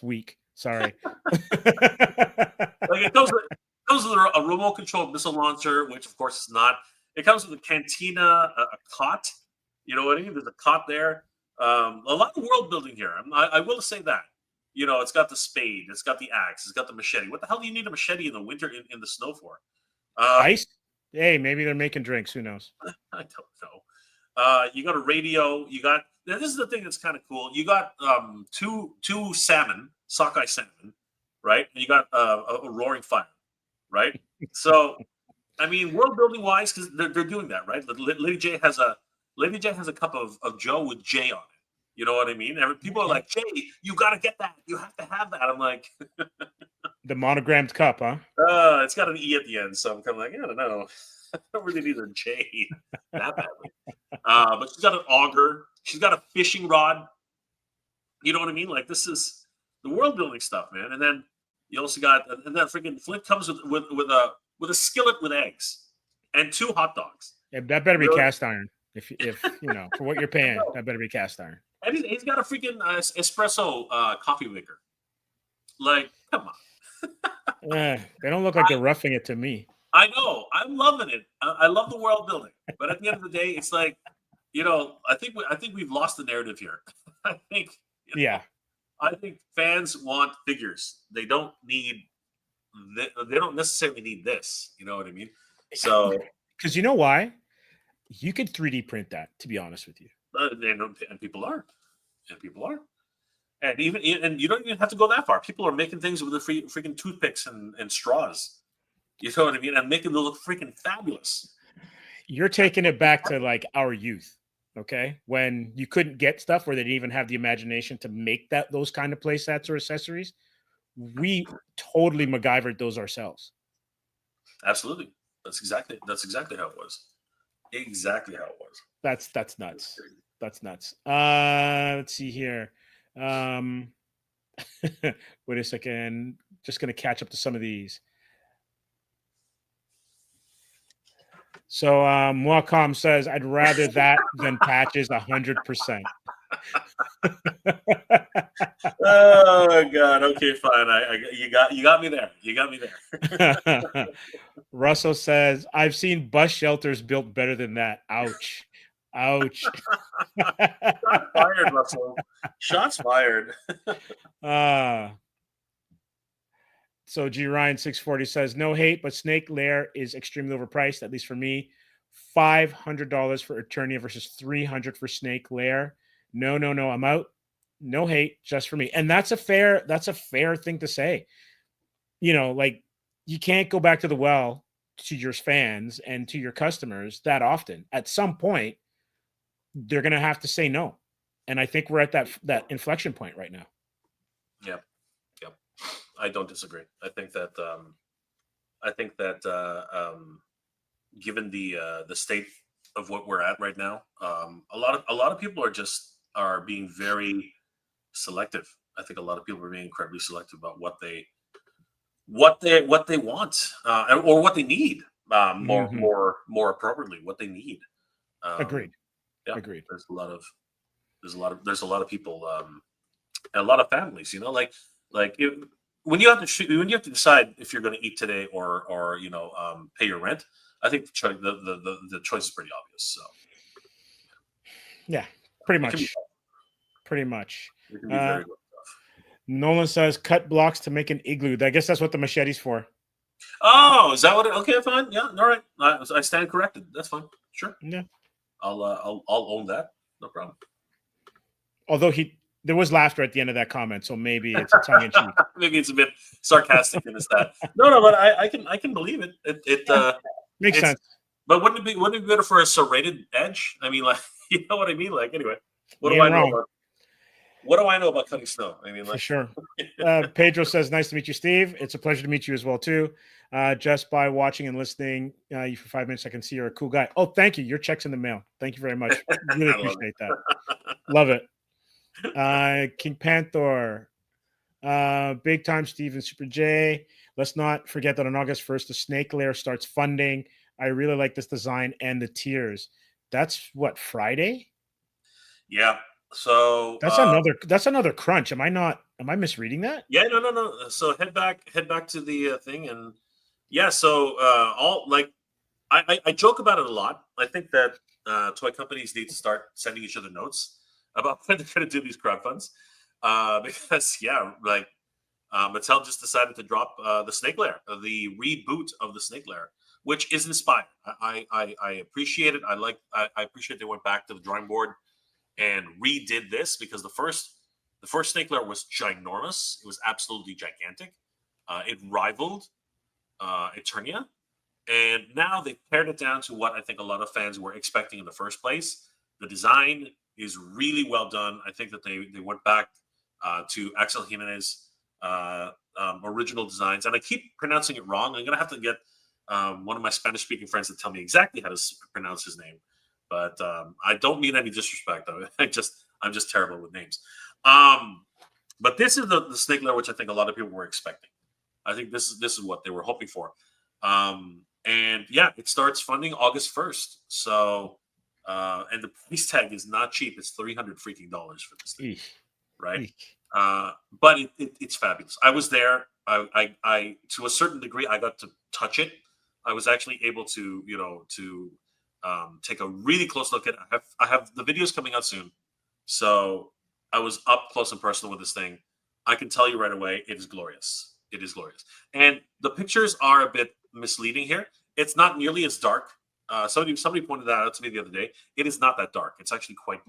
S1: weak. Sorry.
S4: Like, it comes with a remote controlled missile launcher, which of course is not. It comes with a cantina, a cot. You know what I mean? There's a cot there. A lot of world building here. I will say that. You know, it's got the spade, it's got the axe, it's got the machete. What the hell do you need a machete in the winter in the snow for?
S1: Ice. Hey, maybe they're making drinks. Who knows?
S4: I don't know. You got a radio. You got this is the thing that's kind of cool. You got two salmon, sockeye salmon, right? And you got a roaring fire, right? So I mean, world building wise, because they're doing that, right? Lady J has a cup of Joe with J on it. You know what I mean? People are like, Jay, you got to get that. You have to have that. I'm like,
S1: The monogrammed cup, huh?
S4: it's got an E at the end, so I'm kind of like, I don't know. I don't really need a J that badly. But she's got an auger. She's got a fishing rod. You know what I mean? Like this is the world building stuff, man. And then you also got, and then freaking Flint comes with a skillet with eggs and 2 hot dogs.
S1: Yeah, that better be
S4: Really?
S1: cast iron. If you know, for what you're paying, that better be cast iron.
S4: And he's got a freaking espresso coffee maker. Like, come on.
S1: They don't look like they're roughing it to me.
S4: I know. I'm loving it. I love the world building. But at the end of the day, it's like, I think we've lost the narrative here. I think.
S1: Yeah.
S4: I think fans want figures. They don't need. They don't necessarily need this. You know what I mean? So,
S1: because you know why? You could 3D print that. To be honest with you.
S4: And people are, and you don't even have to go that far. People are making things with the freaking toothpicks and straws. You know what I mean? And making them look freaking fabulous.
S1: You're taking it back to like our youth, okay? When you couldn't get stuff, or they didn't even have the imagination to make those kind of play sets or accessories. We totally MacGyvered those ourselves.
S4: Absolutely, that's exactly how it was. Exactly how it was.
S1: That's nuts. That's nuts. Let's see here. Wait a second. Just gonna catch up to some of these. So Wacom says, I'd rather that than patches 100%.
S4: Oh God. Okay, fine. You got me there. You got me there.
S1: Russell says, I've seen bus shelters built better than that. Ouch. Ouch.
S4: Shots fired, Russell. Shots fired.
S1: So G Ryan 640 says, no hate, but Snake Lair is extremely overpriced, at least for me. $500 for Eternia versus $300 for Snake Lair. No, I'm out. No hate, just for me. And that's a fair thing to say. Like, you can't go back to the well to your fans and to your customers that often. At some point, they're going to have to say no. And I think we're at that inflection point right now.
S4: Yep. I don't disagree. I think that given the state of what we're at right now, a lot of people are being very selective. I think a lot of people are being incredibly selective about what they want, or what they need. More appropriately, what they need.
S1: Agreed.
S4: Yeah,
S1: agreed.
S4: There's a lot of people, and a lot of families. When you have to decide if you're going to eat today or pay your rent, I think the choice is pretty obvious. So
S1: yeah, pretty much.
S4: It can be very good stuff.
S1: Nolan says cut blocks to make an igloo. I guess that's what the machete's for.
S4: Oh, is that what? Okay, fine. Yeah, all right. I stand corrected. That's fine. Sure.
S1: Yeah,
S4: I'll own that. No problem.
S1: Although there was laughter at the end of that comment, so maybe it's a tongue in cheek.
S4: Maybe it's a bit sarcastic in that. No, but I can believe it. It
S1: makes sense.
S4: But wouldn't it be better for a serrated edge? I mean, like, you know what I mean? Like, anyway, what do I know about cutting snow? I mean, like,
S1: for sure. Pedro says, nice to meet you, Steve. It's a pleasure to meet you as well, too. Just by watching and listening you for 5 minutes, I can see you're a cool guy. Oh, thank you. Your check's in the mail. Thank you very much. Really appreciate that. Love it. King Panther, big time Steven Super J. Let's not forget that on August 1st, the Snake Lair starts funding. I really like this design and the tiers. That's what, Friday?
S4: Yeah. So
S1: that's another crunch. Am I misreading that?
S4: Yeah, no. So head back to the thing, and yeah. So I joke about it a lot. I think that toy companies need to start sending each other notes about when they're going to do these crowdfunds, because Mattel just decided to drop the Snake Lair, the reboot of the Snake Lair, which is inspiring. I appreciate it. I appreciate they went back to the drawing board and redid this, because the first snake lair was ginormous. It was absolutely gigantic. It rivaled Eternia, and now they pared it down to what I think a lot of fans were expecting in the first place. The design is really well done. I think that they went back to Axel Jimenez original designs, and I keep pronouncing it wrong. I'm gonna have to get one of my Spanish-speaking friends to tell me exactly how to pronounce his name. But I don't mean any disrespect. I'm just terrible with names. But this is the snake lair which I think a lot of people were expecting. I think this is what they were hoping for. And yeah, it starts funding August 1st. So and the price tag is not cheap. It's $300 freaking for this thing, right? But it's fabulous. I was there. I to a certain degree I got to touch it. I was actually able to take a really close look at it. I have the videos coming out soon, so I was up close and personal with this thing. I can tell you right away, it is glorious. It is glorious, and the pictures are a bit misleading here. It's not nearly as dark. Somebody pointed that out to me the other day. It is not that dark. It's actually quite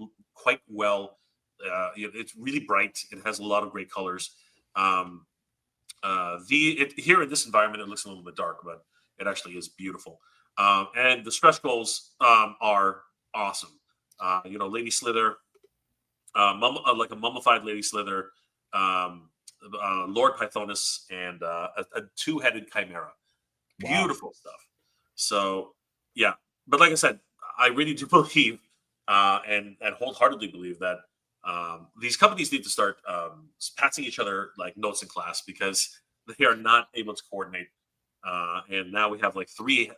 S4: well. It's really bright. It has a lot of great colors. Here in this environment, it looks a little bit dark, but it actually is beautiful. And the stretch goals are awesome. Lady Slither, like a mummified Lady Slither, Lord Pythonus, and a two-headed chimera. Beautiful stuff. So, yeah. But like I said, I really do believe and wholeheartedly believe that these companies need to start passing each other like notes in class, because they are not able to coordinate. And now we have three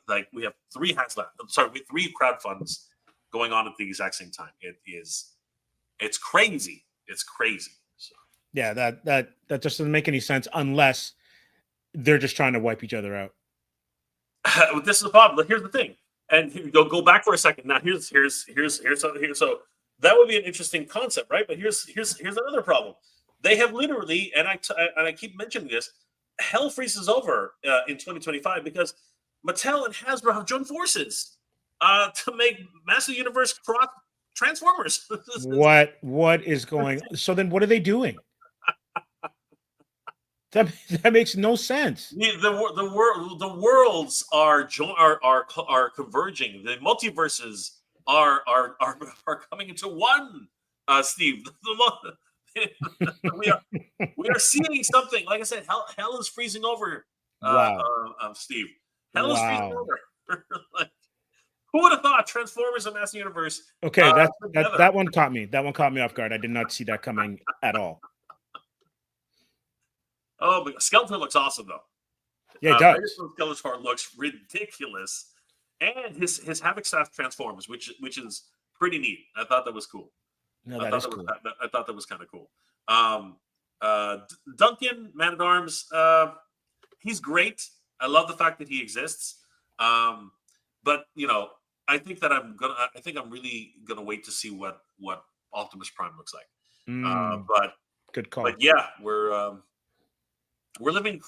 S4: crowd funds going on at the exact same time. It's crazy. It's crazy. So.
S1: Yeah, that just doesn't make any sense unless they're just trying to wipe each other out.
S4: This is the problem. Here's the thing, and go back for a second. Now here's so that would be an interesting concept, right? But here's another problem. They have literally, and I keep mentioning this, hell freezes over in 2025 because Mattel and Hasbro have joined forces to make Master Universe cross Transformers.
S1: What is going? So then, what are they doing? That makes no sense.
S4: The worlds are converging. The multiverses are coming into one. Steve, we are seeing something. Like I said, hell is freezing over.
S1: Wow.
S4: Steve, hell is freezing over. Who would have thought Transformers and Master Universe?
S1: Okay, that one caught me. That one caught me off guard. I did not see that coming at all.
S4: Oh, but Skeletor looks awesome though.
S1: Yeah, it does.
S4: Skeletor looks ridiculous, and his Havoc staff transforms, which is pretty neat. I thought that was cool.
S1: No, that is cool.
S4: I thought that was kind of cool. Duncan, Man at Arms, he's great. I love the fact that he exists. But I think I'm really gonna wait to see what Optimus Prime looks like. But
S1: good call.
S4: But yeah, we're living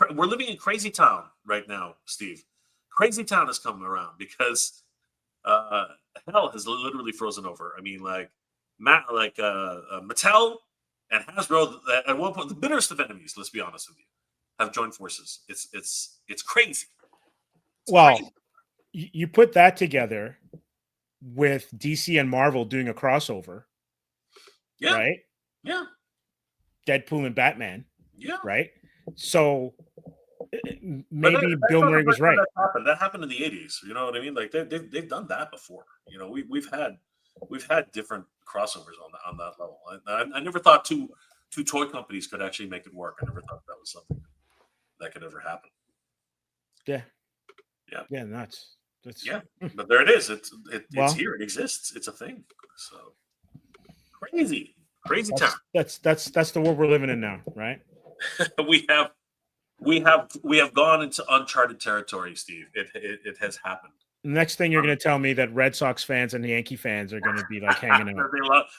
S4: in Crazy Town right now, Steve. Crazy Town has come around because hell has literally frozen over. I mean, Mattel and Hasbro at one point, the bitterest of enemies, let's be honest with you, have joined forces. It's crazy.
S1: Crazy. You put that together with DC and Marvel doing a crossover.
S4: Yeah.
S1: Right?
S4: Yeah.
S1: Deadpool and Batman.
S4: Yeah.
S1: Right? So maybe Bill Murray was right.
S4: That happened in the 80s. You know what I mean? Like they've done that before. We've had different crossovers on that level. I never thought two toy companies could actually make it work. I never thought that was something that could ever happen.
S1: Yeah.
S4: Yeah.
S1: Yeah, nuts.
S4: Yeah, but there it is. It's here. It exists. It's a thing. So crazy town.
S1: That's the world we're living in now, right?
S4: we have gone into uncharted territory, Steve. It has happened.
S1: Next thing you're going to tell me that Red Sox fans and Yankee fans are going to be like hanging out.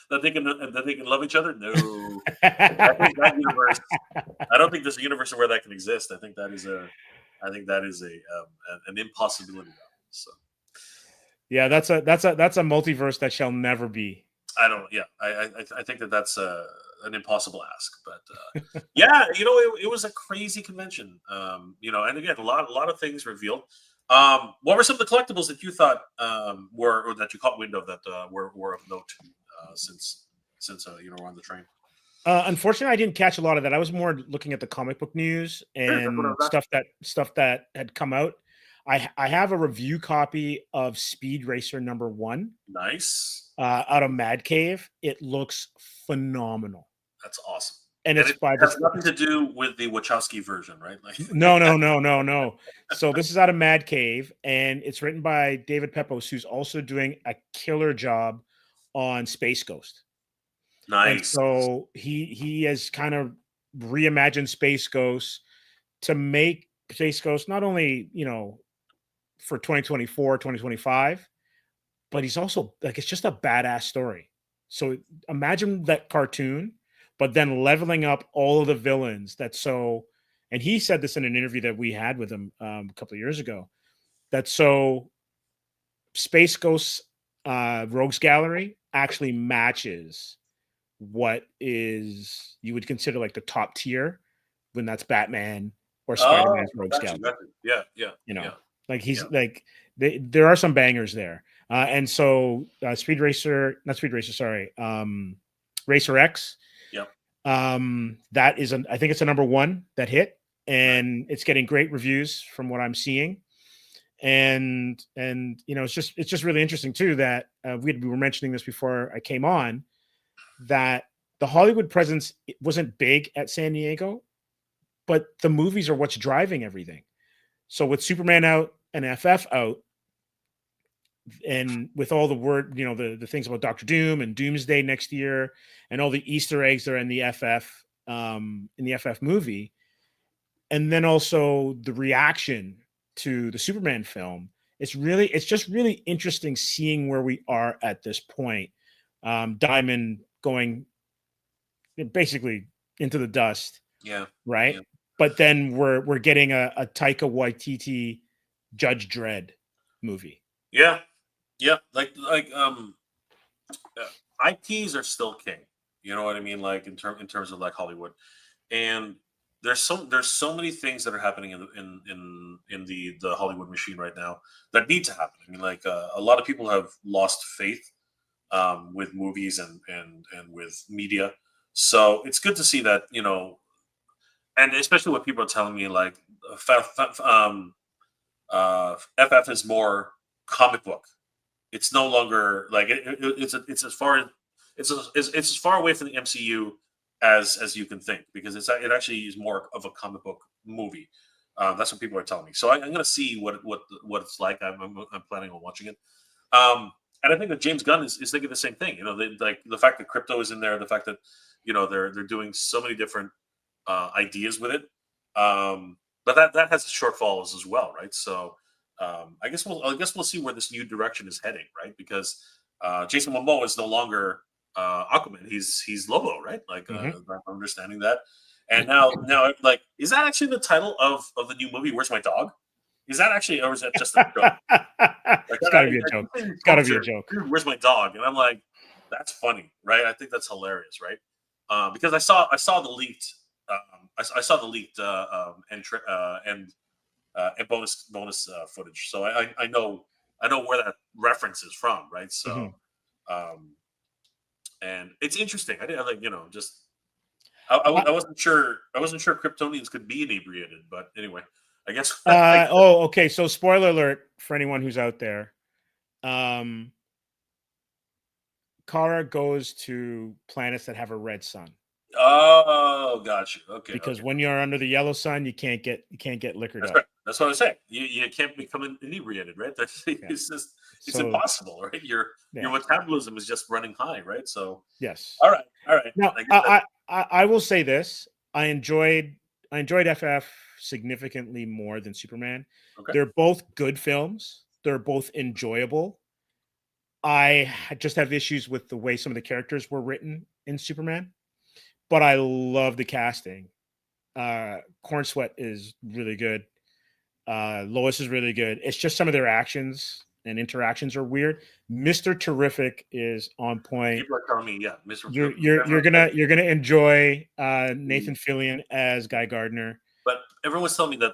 S4: that they can love each other. No, that universe. I don't think there's a universe where that can exist. I think that is an impossibility. So
S1: Yeah, that's a multiverse that shall never be.
S4: I don't. Yeah, I think that's an impossible ask, but yeah, it was a crazy convention. And again, a lot of things revealed. What were some of the collectibles that you thought were, or that you caught wind of, that were of note since we're on the train?
S1: Unfortunately, I didn't catch a lot of that. I was more looking at the comic book news
S4: Sure, that's what I
S1: and
S4: was asking.
S1: stuff that had come out. I have a review copy of Speed Racer #1
S4: Nice.
S1: out of Mad Cave. It looks phenomenal,
S4: That's awesome.
S1: and
S4: And
S1: it's
S4: it
S1: by
S4: has
S1: this.
S4: nothing to do with the Wachowski version, right? Like,
S1: No. So this is out of Mad Cave, and it's written by David Pepos, who's also doing a killer job on Space Ghost. And
S4: nice.
S1: so he has kind of reimagined Space Ghost to make Space Ghost not only, for 2024, 2025, but he's also like, it's just a badass story. So imagine that cartoon, but then leveling up all of the villains. And he said this in an interview that we had with him a couple of years ago. That so Space Ghost's Rogues Gallery actually matches what is you would consider like the top tier when that's Batman or
S4: Oh,
S1: Spider-Man's Rogues
S4: got you,
S1: Gallery.
S4: got you. Yeah, yeah,
S1: You know,
S4: yeah,
S1: like he's
S4: yeah.
S1: like there are some bangers there. And so Speed Racer, not Speed Racer, sorry, Racer X.
S4: Yep.
S1: That is I think it's a #1 that hit,
S4: Right.
S1: and it's getting great reviews from what I'm seeing. And it's just really interesting too that we were mentioning this before I came on, that the Hollywood presence wasn't big at San Diego, but the movies are what's driving everything. So with Superman out and FF out, and with all the word, the things about Doctor Doom and Doomsday next year, and all the Easter eggs that are in the FF movie, and then also the reaction to the Superman film, it's just really interesting seeing where we are at this point. Diamond going basically into the dust,
S4: Yeah.
S1: right?
S4: Yeah.
S1: But then we're getting a Taika Waititi Judge Dredd movie.
S4: Yeah. Yeah. IPs are still king. You know what I mean? Like in terms of like Hollywood, and there's so many things that are happening in the Hollywood machine right now that need to happen. I mean, like a lot of people have lost faith with movies and with media. So it's good to see that, and especially what people are telling me, like FF is more comic book. It's no longer like it's as far it's as far away from the MCU as you can think, because it actually is more of a comic book movie. That's what people are telling me. So I'm going to see what it's like. I'm planning on watching it. And I think that James Gunn is thinking the same thing. Like the fact that crypto is in there, the fact that they're doing so many different ideas with it. But that has its shortfalls as well, right? So I guess we'll see where this new direction is heading, right? Because Jason Momoa is no longer Aquaman. He's Lobo, right? Like I'm understanding that. And now, like, is that actually the title of the new movie? Where's My Dog? Is that actually, or is that just a joke? Like,
S1: It's got to be a joke. It's got to be a joke.
S4: Where's my dog? And I'm like, that's funny, right? I think that's hilarious, right? Because I saw the leaked, I saw the leaked and bonus footage, so I know where that reference is from, right? So, and it's interesting. I didn't like just. I wasn't sure. I wasn't sure Kryptonians could be inebriated, but anyway, I guess.
S1: Okay. So, spoiler alert for anyone who's out there. Kara goes to planets that have a red sun.
S4: Oh, got you. Okay.
S1: Because when you're under the yellow sun, you can't get liquored
S4: That's
S1: up.
S4: right. That's what I was saying. You can't become inebriated, right? It's impossible, right? Your metabolism is just running high, right? So
S1: yes.
S4: All right.
S1: Now, I will say this: I enjoyed FF significantly more than Superman.
S4: Okay.
S1: They're both good films. They're both enjoyable. I just have issues with the way some of the characters were written in Superman, but I love the casting. Corn Sweat is really good. Lois is really good. It's just some of their actions and interactions are weird. Mr. Terrific is on point.
S4: People are telling me, yeah, Mr.
S1: You're gonna enjoy Nathan Fillion as Guy Gardner.
S4: But everyone's telling me that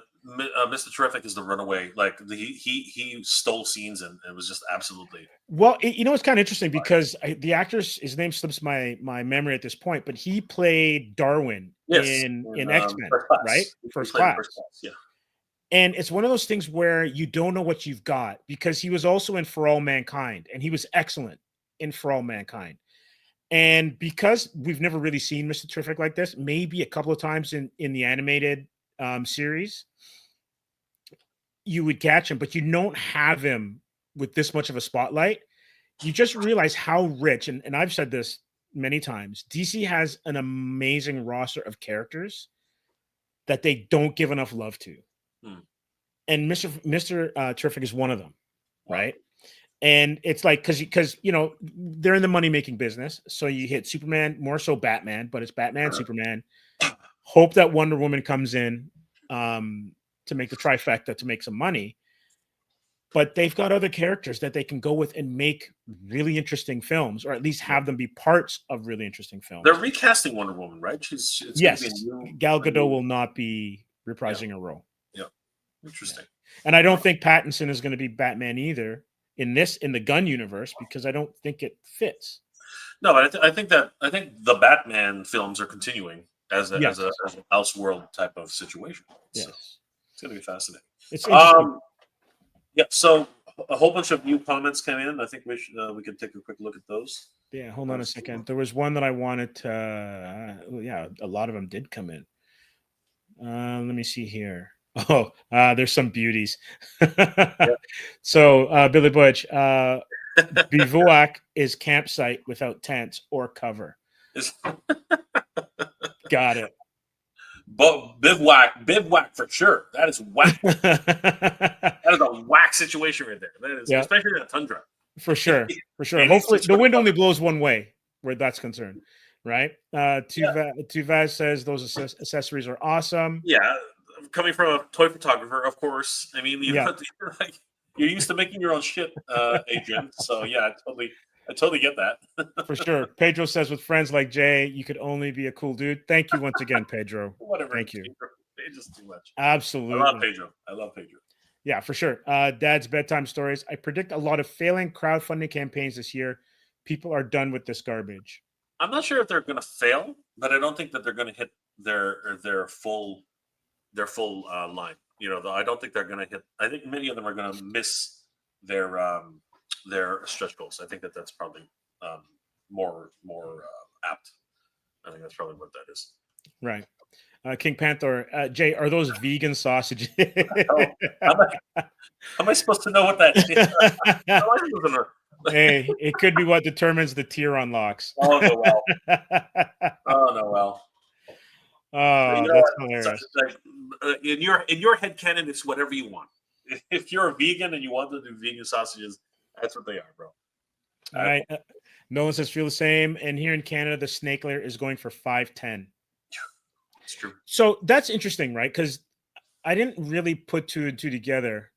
S4: Mr. Terrific is the runaway. Like he stole scenes and it was just absolutely.
S1: Well, it's kind of interesting because the actor's his name slips my memory at this point, but he played Darwin in X-Men, right? First class.
S4: Yeah.
S1: And it's one of those things where you don't know what you've got because he was also in For All Mankind and he was excellent in For All Mankind. And because we've never really seen Mr. Terrific like this, maybe a couple of times in the animated series, you would catch him, but you don't have him with this much of a spotlight. You just realize how rich, and I've said this many times, DC has an amazing roster of characters that they don't give enough love to. And Mr. Terrific is one of them, right? And it's like because they're in the money making business, so you hit Superman, more so Batman, but it's Batman, Superman. Hope that Wonder Woman comes in to make the trifecta to make some money, but they've got other characters that they can go with and make really interesting films, or at least have them be parts of really interesting films.
S4: They're recasting Wonder Woman, right?
S1: Yes, Gal Gadot will not be reprising her role.
S4: Interesting.
S1: And I don't think Pattinson is going to be Batman either in the Gunn universe because I don't think it fits.
S4: No, but I think the Batman films are continuing as an Elseworld type of situation. So it's going to be fascinating.
S1: It's interesting.
S4: Yeah. So a whole bunch of new comments came in. I think we could take a quick look at those.
S1: Yeah. Hold on a second. There was one that I wanted to. A lot of them did come in. Let me see here. Oh, there's some beauties. So, Billy Butch, bivouac is campsite without tents or cover. Got it.
S4: But bivouac for sure. That is whack. That is a whack situation right there. That is, especially in a tundra.
S1: For sure. Hopefully, the wind only blows one way where that's concerned, right? Tuvaz says those accessories are awesome.
S4: Yeah. Coming from a toy photographer, of course. I mean, you're used to making your own shit, Adrian. So yeah, I totally get that.
S1: For sure. Pedro says, with friends like Jay, you could only be a cool dude. Thank you once again, Pedro.
S4: Whatever.
S1: Thank you.
S4: It's just too much.
S1: Absolutely.
S4: I love Pedro. Yeah,
S1: for sure. Dad's bedtime stories. I predict a lot of failing crowdfunding campaigns this year. People are done with this garbage.
S4: I'm not sure if they're going to fail, but I don't think that they're going to hit their full line. I don't think they're going to hit. I think many of them are going to miss their stretch goals. I think that's probably more apt. I think that's probably what that is.
S1: Right. King Panther, Jay, are those vegan sausages?
S4: How am I supposed to know what that is?
S1: Hey, it could be what determines the tier unlocks.
S4: Oh no, well.
S1: Oh, that's hilarious.
S4: In your head canon, it's whatever you want. If you're a vegan and you want to do vegan sausages, that's what they are, bro.
S1: All right. Nolan says feel the same. And here in Canada, the snake layer is going for $5.10.
S4: It's true.
S1: So that's interesting, right? Because I didn't really put two and two together.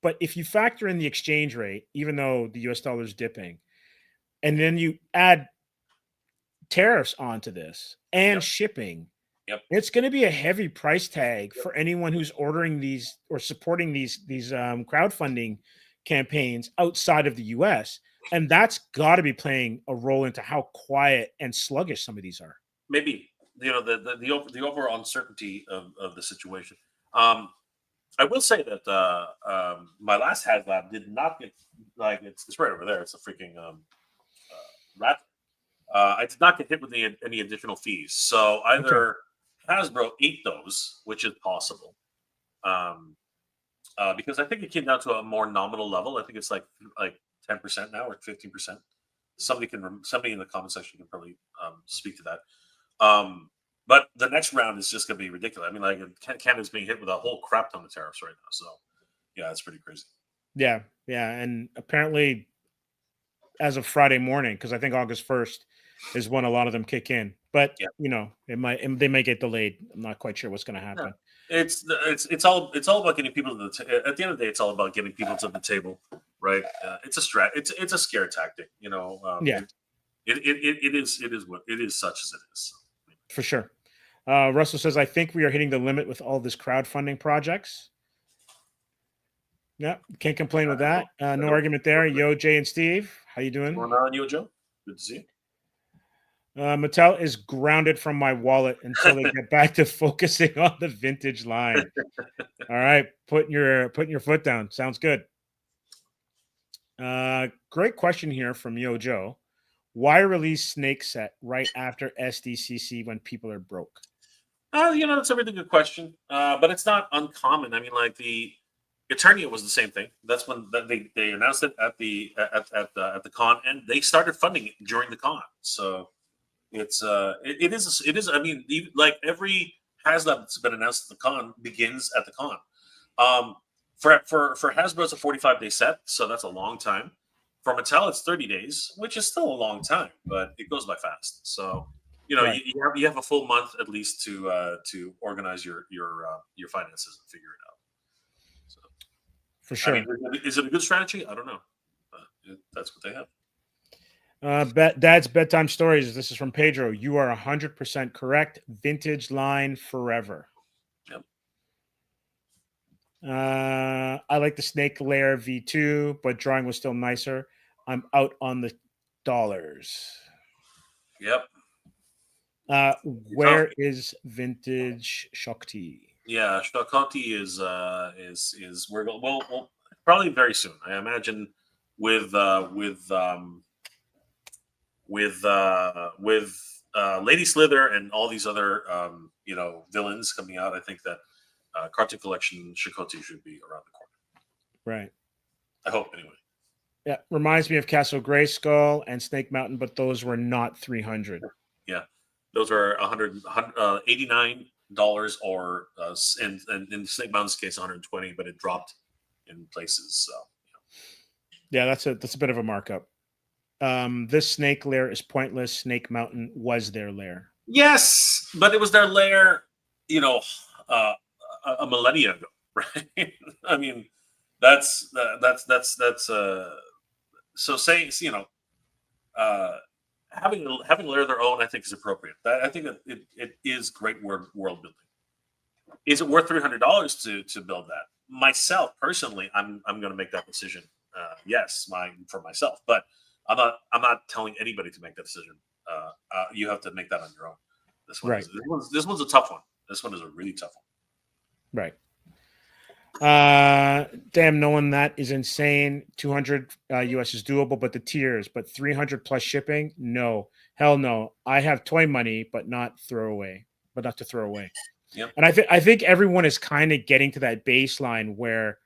S1: But if you factor in the exchange rate, even though the US dollar is dipping, and then you add tariffs onto this and shipping, it's going to be a heavy price tag for anyone who's ordering these or supporting these crowdfunding campaigns outside of the US. And that's got to be playing a role into how quiet and sluggish some of these are.
S4: Maybe, the overall uncertainty of the situation. I will say that my last HasLab did not get, like, it's right over there. It's a freaking rat. I did not get hit with any additional fees. So either Hasbro ate those, which is possible, because I think it came down to a more nominal level. I think it's like 10% now or 15%. Somebody in the comment section can probably speak to that. But the next round is just going to be ridiculous. I mean, like, Canada's being hit with a whole crap ton of tariffs right now. So, yeah, it's pretty crazy. Yeah.
S1: And apparently, as of Friday morning, because I think August 1st is when a lot of them kick in. But, they may get delayed. I'm not quite sure what's going to happen.
S4: It's all about getting people to at the end of the day. It's all about getting people to the table, right? It's a it's a scare tactic,
S1: Yeah,
S4: it is what it is, such as it is.
S1: for sure. Russell says, I think we are hitting the limit with all this crowdfunding projects. Yeah, can't complain with that. No argument there. Yo, Jay and Steve, how you doing?
S4: What's going on, you, Joe? Good to see you.
S1: Mattel is grounded from my wallet until they get back to focusing on the vintage line. All right, putting your foot down. Sounds good. Great question here from Yo Joe. Why release Snake Set right after SDCC when people are broke?
S4: That's a really good question. But it's not uncommon. I mean, like the Eternia was the same thing. That's when they announced it at the con, and they started funding it during the con. So it is. I mean, like every HasLab that's been announced at the con begins at the con. For Hasbro, it's a 45-day set, so that's a long time. For Mattel, it's 30 days, which is still a long time, but it goes by fast. So
S1: Right.
S4: you have a full month at least to organize your finances and figure it out. So,
S1: For sure.
S4: I mean, is it a good strategy? I don't know, but that's what they have.
S1: Dad's bedtime stories. This is from Pedro. You are 100% correct. Vintage line forever.
S4: Yep.
S1: I like the Snake Lair V2, but drawing was still nicer. I'm out on the dollars.
S4: Yep.
S1: Where is vintage Shakti?
S4: Yeah, Shakti is we're well probably very soon. I imagine with Lady Slither and all these other villains coming out. I think that Cartoon Collection Shakoti should be around the corner.
S1: Right.
S4: I hope anyway.
S1: Yeah, reminds me of Castle Grayskull and Snake Mountain, but those were not 300.
S4: Yeah, those are $89 or and in Snake Mountain's case 120, but it dropped in places. So
S1: yeah, that's a bit of a markup. This Snake Lair is pointless. Snake Mountain was their lair.
S4: Yes, but it was their lair, a millennia ago, right? I mean, that's so saying, having a lair of their own, I think is appropriate. I think that it is great world building. Is it worth $300 to build that? Myself personally, I'm going to make that decision. Yes, for myself, but I'm not telling anybody to make that decision. You have to make that on your own. This one's a tough one. This one is a really tough one.
S1: Right. Damn, Nolan, that is insane. 200 US is doable, but the tiers, but 300 plus shipping, no, hell no. I have toy money, but not to throw away.
S4: Yep.
S1: And I think everyone is kind of getting to that baseline where,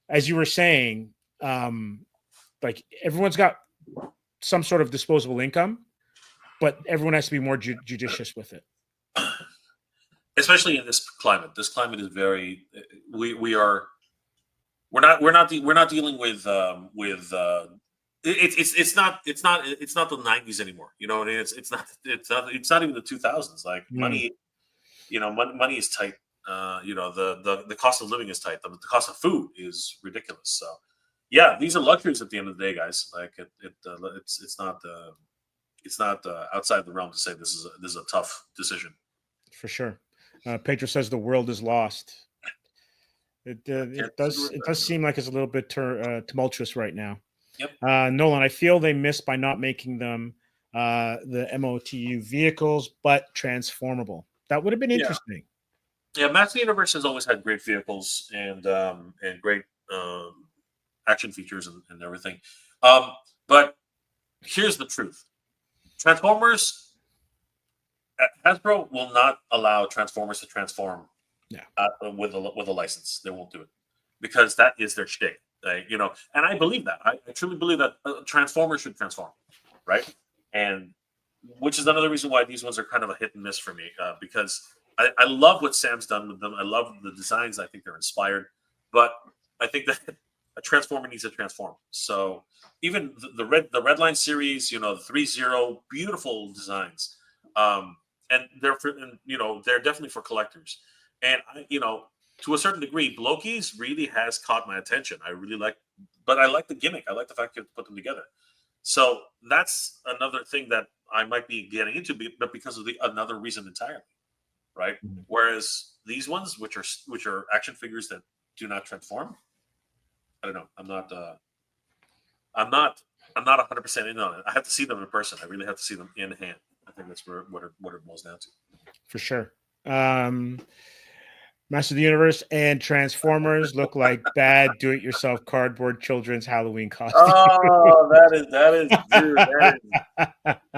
S1: as you were saying, like everyone's got some sort of disposable income, but everyone has to be more judicious with it.
S4: Especially in this climate. This climate is very. We're not dealing with it's not the 90s anymore. You know, it's not even the 2000s. Like money, money is tight. The cost of living is tight. The cost of food is ridiculous. So yeah, these are luxuries at the end of the day, guys. Like it's not outside the realm to say this is a tough decision.
S1: For sure. Pedro says the world is lost. It does seem like it's a little bit tumultuous right now.
S4: Yep.
S1: Nolan, I feel they missed by not making them the MOTU vehicles, but transformable. That would have been interesting.
S4: Yeah, Master Universe has always had great vehicles and great action features and everything. But here's the truth: Transformers. Hasbro will not allow Transformers to transform with a license. They won't do it because that is their shtick. And I believe that. I truly believe that Transformers should transform, right? And which is another reason why these ones are kind of a hit and miss for me because I love what Sam's done with them. I love the designs. I think they're inspired, but I think that a Transformer needs to transform. So even the Redline series, the 3-0, beautiful designs. And they're definitely for collectors. And to a certain degree, Loki's really has caught my attention. But I like the gimmick. I like the fact you have to put them together. So that's another thing that I might be getting into, but because of another reason entirely, right?
S1: Mhm.
S4: Whereas these ones, which are action figures that do not transform, I don't know. I'm not 100% in on it. I have to see them in person. I really have to see them in hand. I think that's what it boils down to.
S1: For sure. Master of the Universe and Transformers look like bad do-it-yourself cardboard children's Halloween costumes.
S4: Oh, that is dude.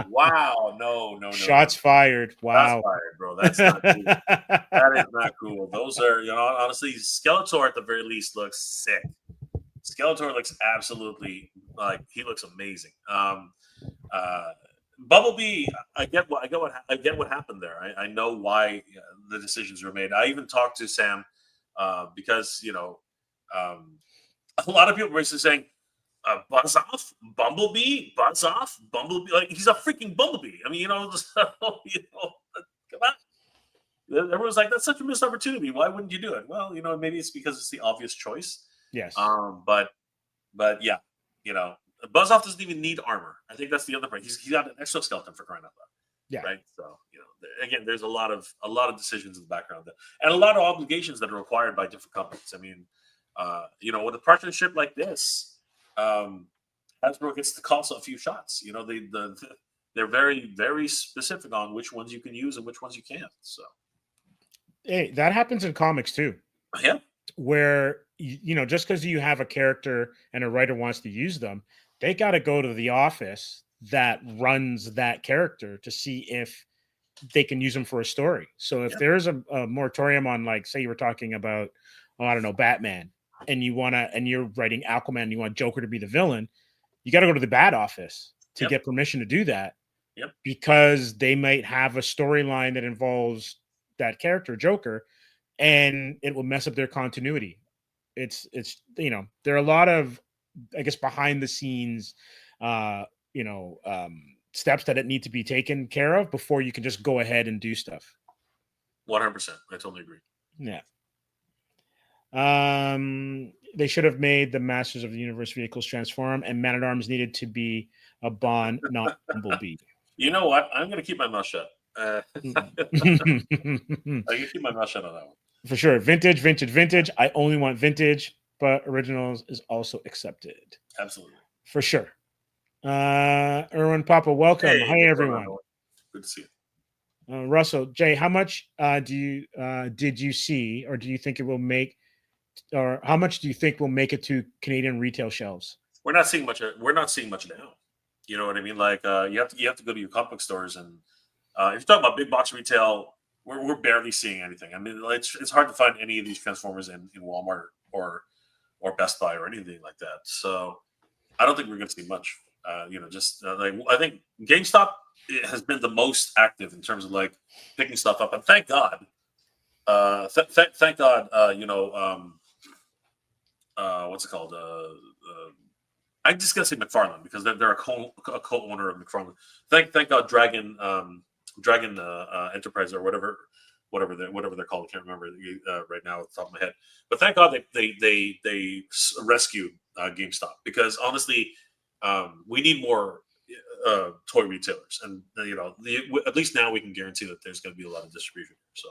S4: Wow. No.
S1: Shots fired.
S4: Shots
S1: Wow.
S4: fired, bro. That's not cool. That is not cool. Those are, honestly, Skeletor at the very least looks sick. Skeletor looks absolutely he looks amazing. Bumblebee, I get what happened there. I know why the decisions were made. I even talked to Sam because a lot of people were saying, "Buzz off, Bumblebee, Buzz off, Bumblebee." Like he's a freaking Bumblebee. I mean, come on. Everyone's like, "That's such a missed opportunity. Why wouldn't you do it?" Well, maybe it's because it's the obvious choice.
S1: Yes.
S4: But yeah, Buzz off doesn't even need armor. I think that's the other part. He's got an exoskeleton for crying out loud.
S1: Yeah.
S4: Right. So again, there's a lot of decisions in the background and a lot of obligations that are required by different companies. I mean, with a partnership like this, Hasbro gets to call a few shots. They're very, very specific on which ones you can use and which ones you can't. So,
S1: hey, that happens in comics too.
S4: Yeah.
S1: Where just because you have a character and a writer wants to use them, they got to go to the office that runs that character to see if they can use them for a story. So if there's a moratorium on, like, say you were talking about, I don't know, Batman, and you're writing Aquaman, and you want Joker to be the villain, you got to go to the Bat office to get permission to do that.
S4: Yep. Because
S1: they might have a storyline that involves that character, Joker, and it will mess up their continuity. It's there are a lot of, I guess, behind the scenes, steps that need to be taken care of before you can just go ahead and do stuff.
S4: 100%. I totally agree.
S1: Yeah. They should have made the Masters of the Universe vehicles transform, and Man-at-Arms needed to be a Bond, not Bumblebee.
S4: You know what? I'm going to keep my mouth shut. I'm going to keep my mouth shut on that one.
S1: For sure. Vintage. I only want vintage, but originals is also accepted.
S4: Absolutely.
S1: For sure. Erwin Papa, welcome.
S4: Hey,
S1: hi, everyone.
S4: Good to see you.
S1: Russell, Jay, how much did you see, or do you think it will make, or how much do you think will make it to Canadian retail shelves?
S4: We're not seeing much now. You know what I mean? Like you have to go to your comic book stores, and if you're talking about big box retail, we're barely seeing anything. I mean, it's hard to find any of these Transformers in Walmart or Best Buy or anything like that. So I don't think we're going to see much. I think GameStop has been the most active in terms of like picking stuff up, and thank God. Thank God. What's it called? I'm just gonna say McFarlane because they're a co-owner of McFarlane. Thank God, Dragon Enterprise or whatever they're called. I can't remember right now off the top of my head. But thank God they rescued GameStop, because honestly, we need more toy retailers, and at least now we can guarantee that there's going to be a lot of distribution. So,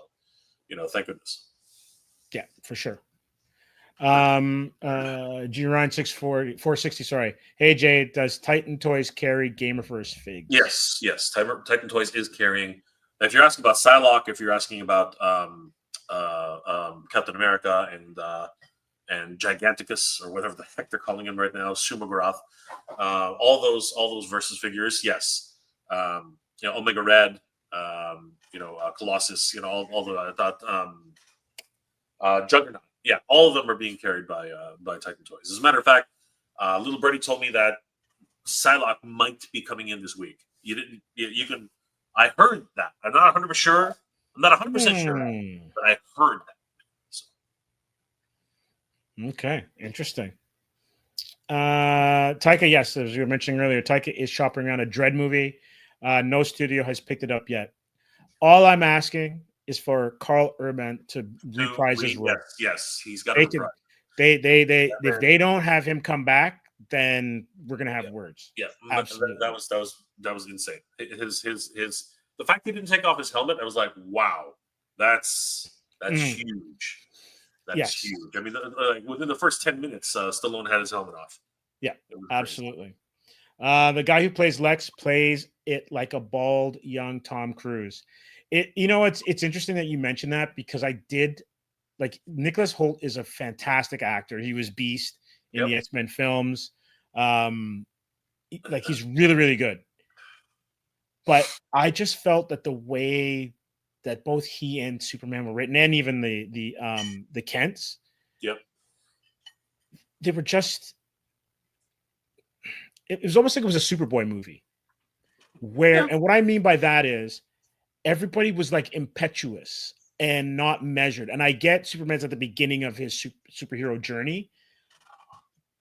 S4: thank goodness.
S1: Yeah, for sure. G-Ryan 460, sorry. Hey Jay, does Titan Toys carry Gamerverse figs?
S4: Yes. Titan Toys is carrying. If you're asking about Psylocke, if you're asking about Captain America and Giganticus, or whatever the heck they're calling him right now, Shumagorath, all those versus figures, yes. Omega Red, Colossus, all the Juggernaut. Yeah, all of them are being carried by Titan Toys. As a matter of fact, Little Birdie told me that Psylocke might be coming in this week. You can. I heard that. I'm not 100% sure. I'm not 100% sure, but I heard that. So.
S1: Okay, interesting. Taika, yes, as you were mentioning earlier, Taika is shopping around a Dread movie. No studio has picked it up yet. All I'm asking is for Carl Urban to reprise his role.
S4: Yes, he's got to
S1: They could,
S4: reprise.
S1: if they don't have him come back, then we're gonna have words.
S4: Yeah,
S1: Absolutely.
S4: that was insane. His the fact he didn't take off his helmet, I was like, wow, that's huge. That's huge. I mean, like within the first 10 minutes, Stallone had his helmet off.
S1: Yeah, absolutely. The guy who plays Lex plays it like a bald young Tom Cruise. It's interesting that you mentioned that, because I did like Nicholas Hoult is a fantastic actor. He was Beast in the X-Men films. Like he's really, really good. But I just felt that the way that both he and Superman were written, and even the Kents, they were just. It was almost like it was a Superboy movie, and what I mean by that is everybody was like impetuous and not measured. And I get Superman's at the beginning of his superhero journey,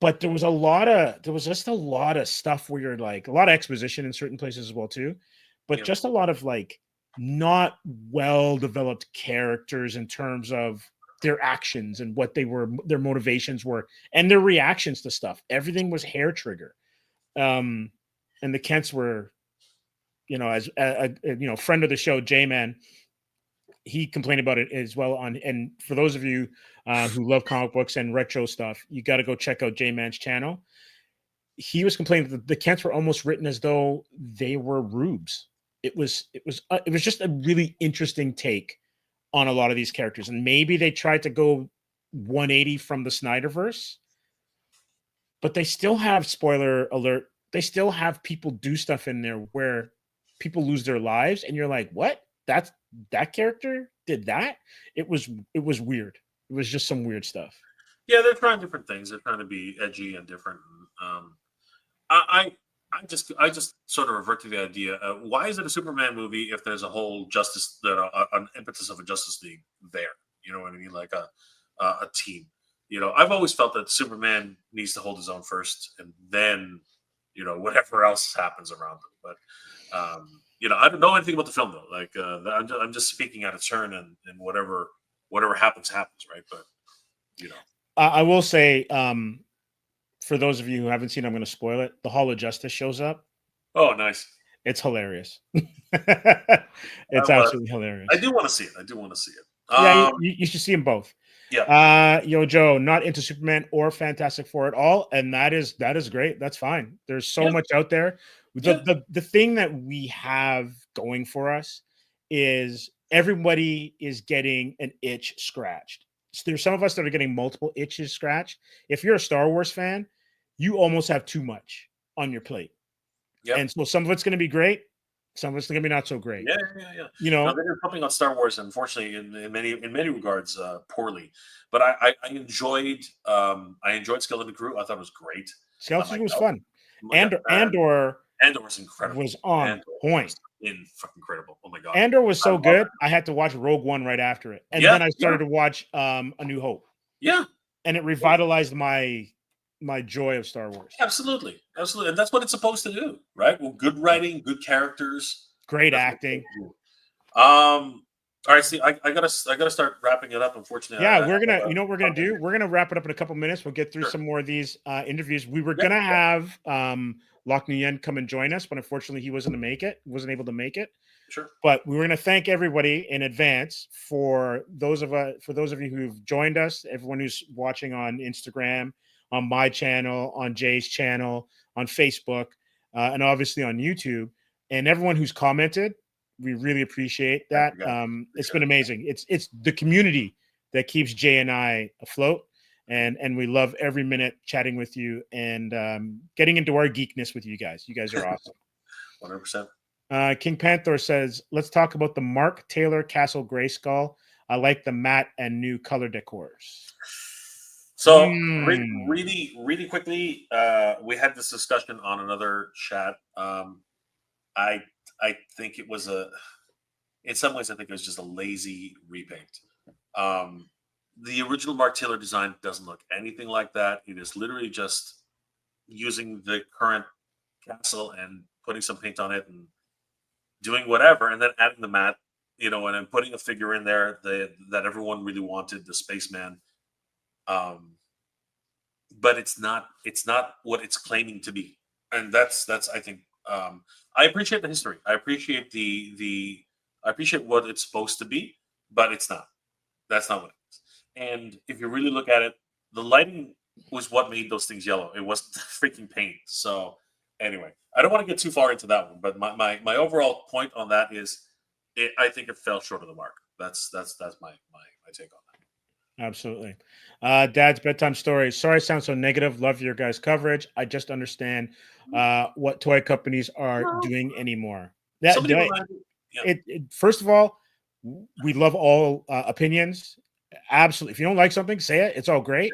S1: but there was just a lot of stuff where you're like a lot of exposition in certain places as well too, but just a lot of like not well developed characters in terms of their actions and what their motivations were and their reactions to stuff. Everything was hair trigger. And the Kents were, as a friend of the show, J-Man, he complained about it as well. And for those of you who love comic books and retro stuff, you got to go check out J-Man's channel. He was complaining that the Kents were almost written as though they were rubes. It was just a really interesting take on a lot of these characters, and maybe they tried to go 180 from the Snyderverse, but they still have, spoiler alert, they still have people do stuff in there where people lose their lives, and you're like, what? That character did that? It was weird. It was just some weird stuff.
S4: Yeah, they're trying different things. They're trying to be edgy and different. I just sort of revert to the idea: why is it a Superman movie if there's a whole an impetus of a Justice League there? You know what I mean? Like a team. I've always felt that Superman needs to hold his own first, and then whatever else happens around him. But I don't know anything about the film though. Like I'm just speaking out of turn, and whatever happens, right? But
S1: I will say, for those of you who haven't seen, I'm going to spoil it. The Hall of Justice shows up.
S4: Oh, nice!
S1: It's hilarious. It's absolutely hilarious.
S4: I do want to see it.
S1: Yeah, you should see them both.
S4: Yeah.
S1: Joe, not into Superman or Fantastic Four at all, and that is great. That's fine. There's so much out there. The thing that we have going for us is everybody is getting an itch scratched. So there's some of us that are getting multiple itches scratched. If you're a Star Wars fan, you almost have too much on your plate. Yep. And so some of it's going to be great. Some of it's going to be not so great.
S4: Yeah. They're pumping on Star Wars, unfortunately, in many regards, poorly. But I enjoyed Skeleton Crew. I thought it was great.
S1: Skeleton was fun. Andor
S4: was incredible.
S1: Was on point.
S4: Fucking incredible. Oh my god.
S1: Andor was so good. I had to watch Rogue One right after it, and then I started to watch A New Hope.
S4: Yeah,
S1: and it revitalized my joy of Star Wars.
S4: Absolutely, and that's what it's supposed to do, right? Well, good writing, good characters,
S1: great acting.
S4: All right, see, I gotta start wrapping it up. Unfortunately,
S1: we're gonna. You know what we're gonna do? We're gonna wrap it up in a couple minutes. We'll get through some more of these interviews. We were gonna have Loch Nguyen come and join us, but unfortunately, he wasn't able to make it.
S4: Sure.
S1: But we were going to thank everybody in advance for those of you who've joined us, everyone who's watching on Instagram, on my channel, on Jay's channel, on Facebook, and obviously on YouTube, and everyone who's commented. We really appreciate that. It's been amazing. It's the community that keeps Jay and I afloat, and we love every minute chatting with you and getting into our geekness with you guys. You guys are awesome.
S4: 100%.
S1: King Panther says, let's talk about the Mark Taylor Castle Grayskull. I like the matte and new color decors.
S4: So really, really quickly, we had this discussion on another chat. I think it was in some ways, I think it was just a lazy repaint. The original Mark Taylor design doesn't look anything like that. It is literally just using the current castle and putting some paint on it and doing whatever, and then adding the matte and I'm putting a figure in there that everyone really wanted, the spaceman. But it's not what it's claiming to be, and that's I think I appreciate the history. I appreciate I appreciate what it's supposed to be, but it's not. That's not what it is. And if you really look at it, the lighting was what made those things yellow. It wasn't the freaking paint. So anyway, I don't want to get too far into that one, but my overall point on that is, I think it fell short of the mark. That's my take on that.
S1: Absolutely. Dad's bedtime story. Sorry, I sound so negative. Love your guys' coverage. I just understand what toy companies are doing anymore.
S4: Somebody reminded me. Yeah.
S1: First of all, we love all opinions. Absolutely. If you don't like something, say it. It's all great.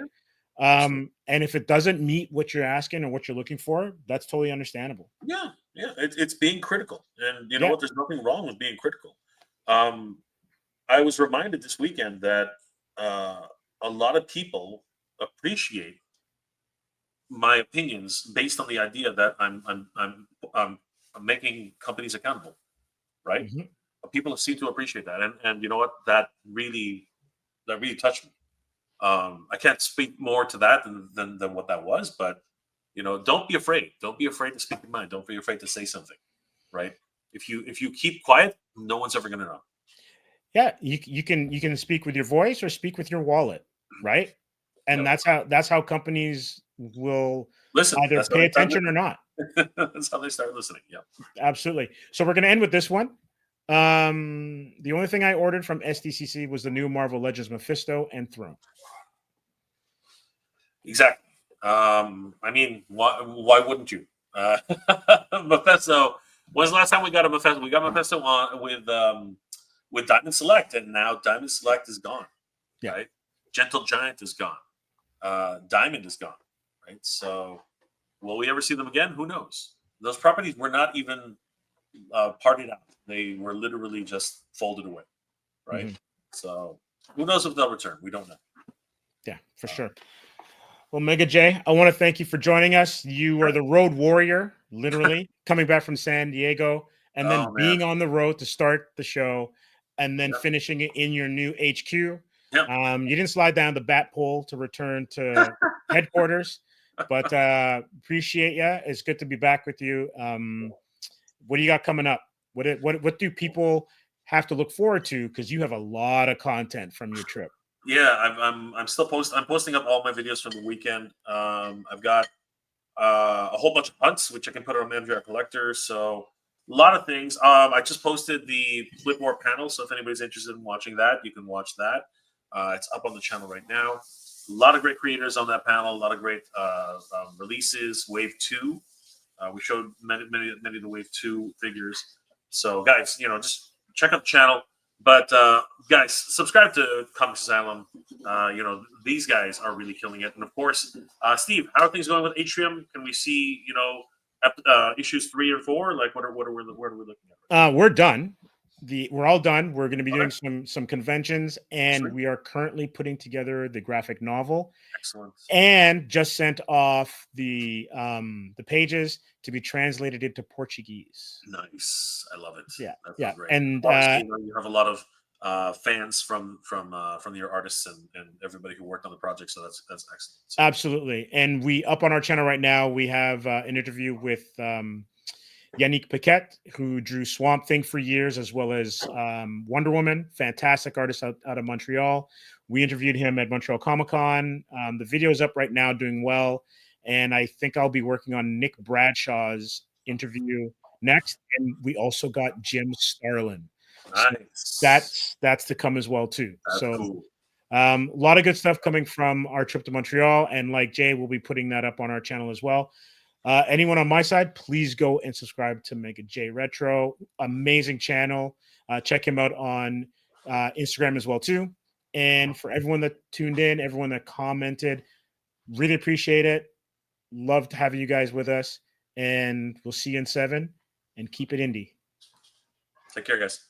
S1: And if it doesn't meet what you're asking or what you're looking for, that's totally understandable.
S4: Yeah. It's being critical, and you know what? There's nothing wrong with being critical. I was reminded this weekend that a lot of people appreciate my opinions based on the idea that I'm making companies accountable, right?
S1: Mhm.
S4: People seem to appreciate that, and you know what? That really touched me. I can't speak more to that than what that was, but don't be afraid. Don't be afraid to speak your mind. Don't be afraid to say something, right? If you keep quiet, no one's ever going to know.
S1: Yeah, you can speak with your voice or speak with your wallet, right? And that's how companies will
S4: Listen.
S1: either
S4: That's how
S1: pay
S4: they start
S1: attention or not.
S4: That's how they start listening. Yeah.
S1: Absolutely. So we're going to end with this one. The only thing I ordered from SDCC was the new Marvel Legends Mephisto and Throne.
S4: Exactly. I mean, why wouldn't you? Mephisto. When's the last time we got a Mephisto? We got Mephisto on with Diamond Select, and now Diamond Select is gone.
S1: Yeah.
S4: Right. Gentle Giant is gone. Diamond is gone. Right. So, will we ever see them again? Who knows? Those properties were not even partied out. They were literally just folded away. Right.
S1: Mhm.
S4: So, who knows if they'll return? We don't know.
S1: Yeah, for sure. Well, Mega J, I want to thank you for joining us. You are the road warrior, literally, coming back from San Diego and then being on the road to start the show and then finishing it in your new HQ.
S4: Yep.
S1: You didn't slide down the bat pole to return to headquarters, but appreciate you. It's good to be back with you. What do you got coming up? What do people have to look forward to? Because you have a lot of content from your trip.
S4: Yeah, I'm still posting up all my videos from the weekend. I've got a whole bunch of hunts which I can put on MVR Collector. So a lot of things. I just posted the Flipboard panel, so if anybody's interested in watching that, you can watch that. It's up on the channel right now. A lot of great creators on that panel. A lot of great releases. Wave 2. We showed many of the Wave 2 figures. So guys, just check out the channel. But guys, subscribe to Comics Asylum. These guys are really killing it. And of course, Steve, how are things going with Atrium? Can we see, issues 3 and 4? Like, what are we looking at?
S1: We're done. We're all done. We're going to be doing some conventions, and
S4: Sweet.
S1: we are currently putting together the graphic novel.
S4: Excellent.
S1: And just sent off the pages to be translated into Portuguese.
S4: Nice, I love it.
S1: Yeah.
S4: Great.
S1: And
S4: you have a lot of fans from your artists and everybody who worked on the project, so that's excellent. So.
S1: Absolutely. And we up on our channel right now. We have an interview with Yannick Paquette, who drew Swamp Thing for years, as well as Wonder Woman. Fantastic artist out of Montreal. We interviewed him at Montreal Comic Con. The video is up right now, doing well. And I think I'll be working on Nick Bradshaw's interview next. And we also got Jim Starlin.
S4: Nice.
S1: So that's to come as well, too.
S4: That's cool.
S1: A lot of good stuff coming from our trip to Montreal. And like Jay, we'll be putting that up on our channel as well. Anyone on my side, please go and subscribe to Mega J Retro. Amazing channel. Check him out on Instagram as well, too. And for everyone that tuned in, everyone that commented, really appreciate it. Love to have you guys with us. And we'll see you in 7. And keep it indie.
S4: Take care, guys.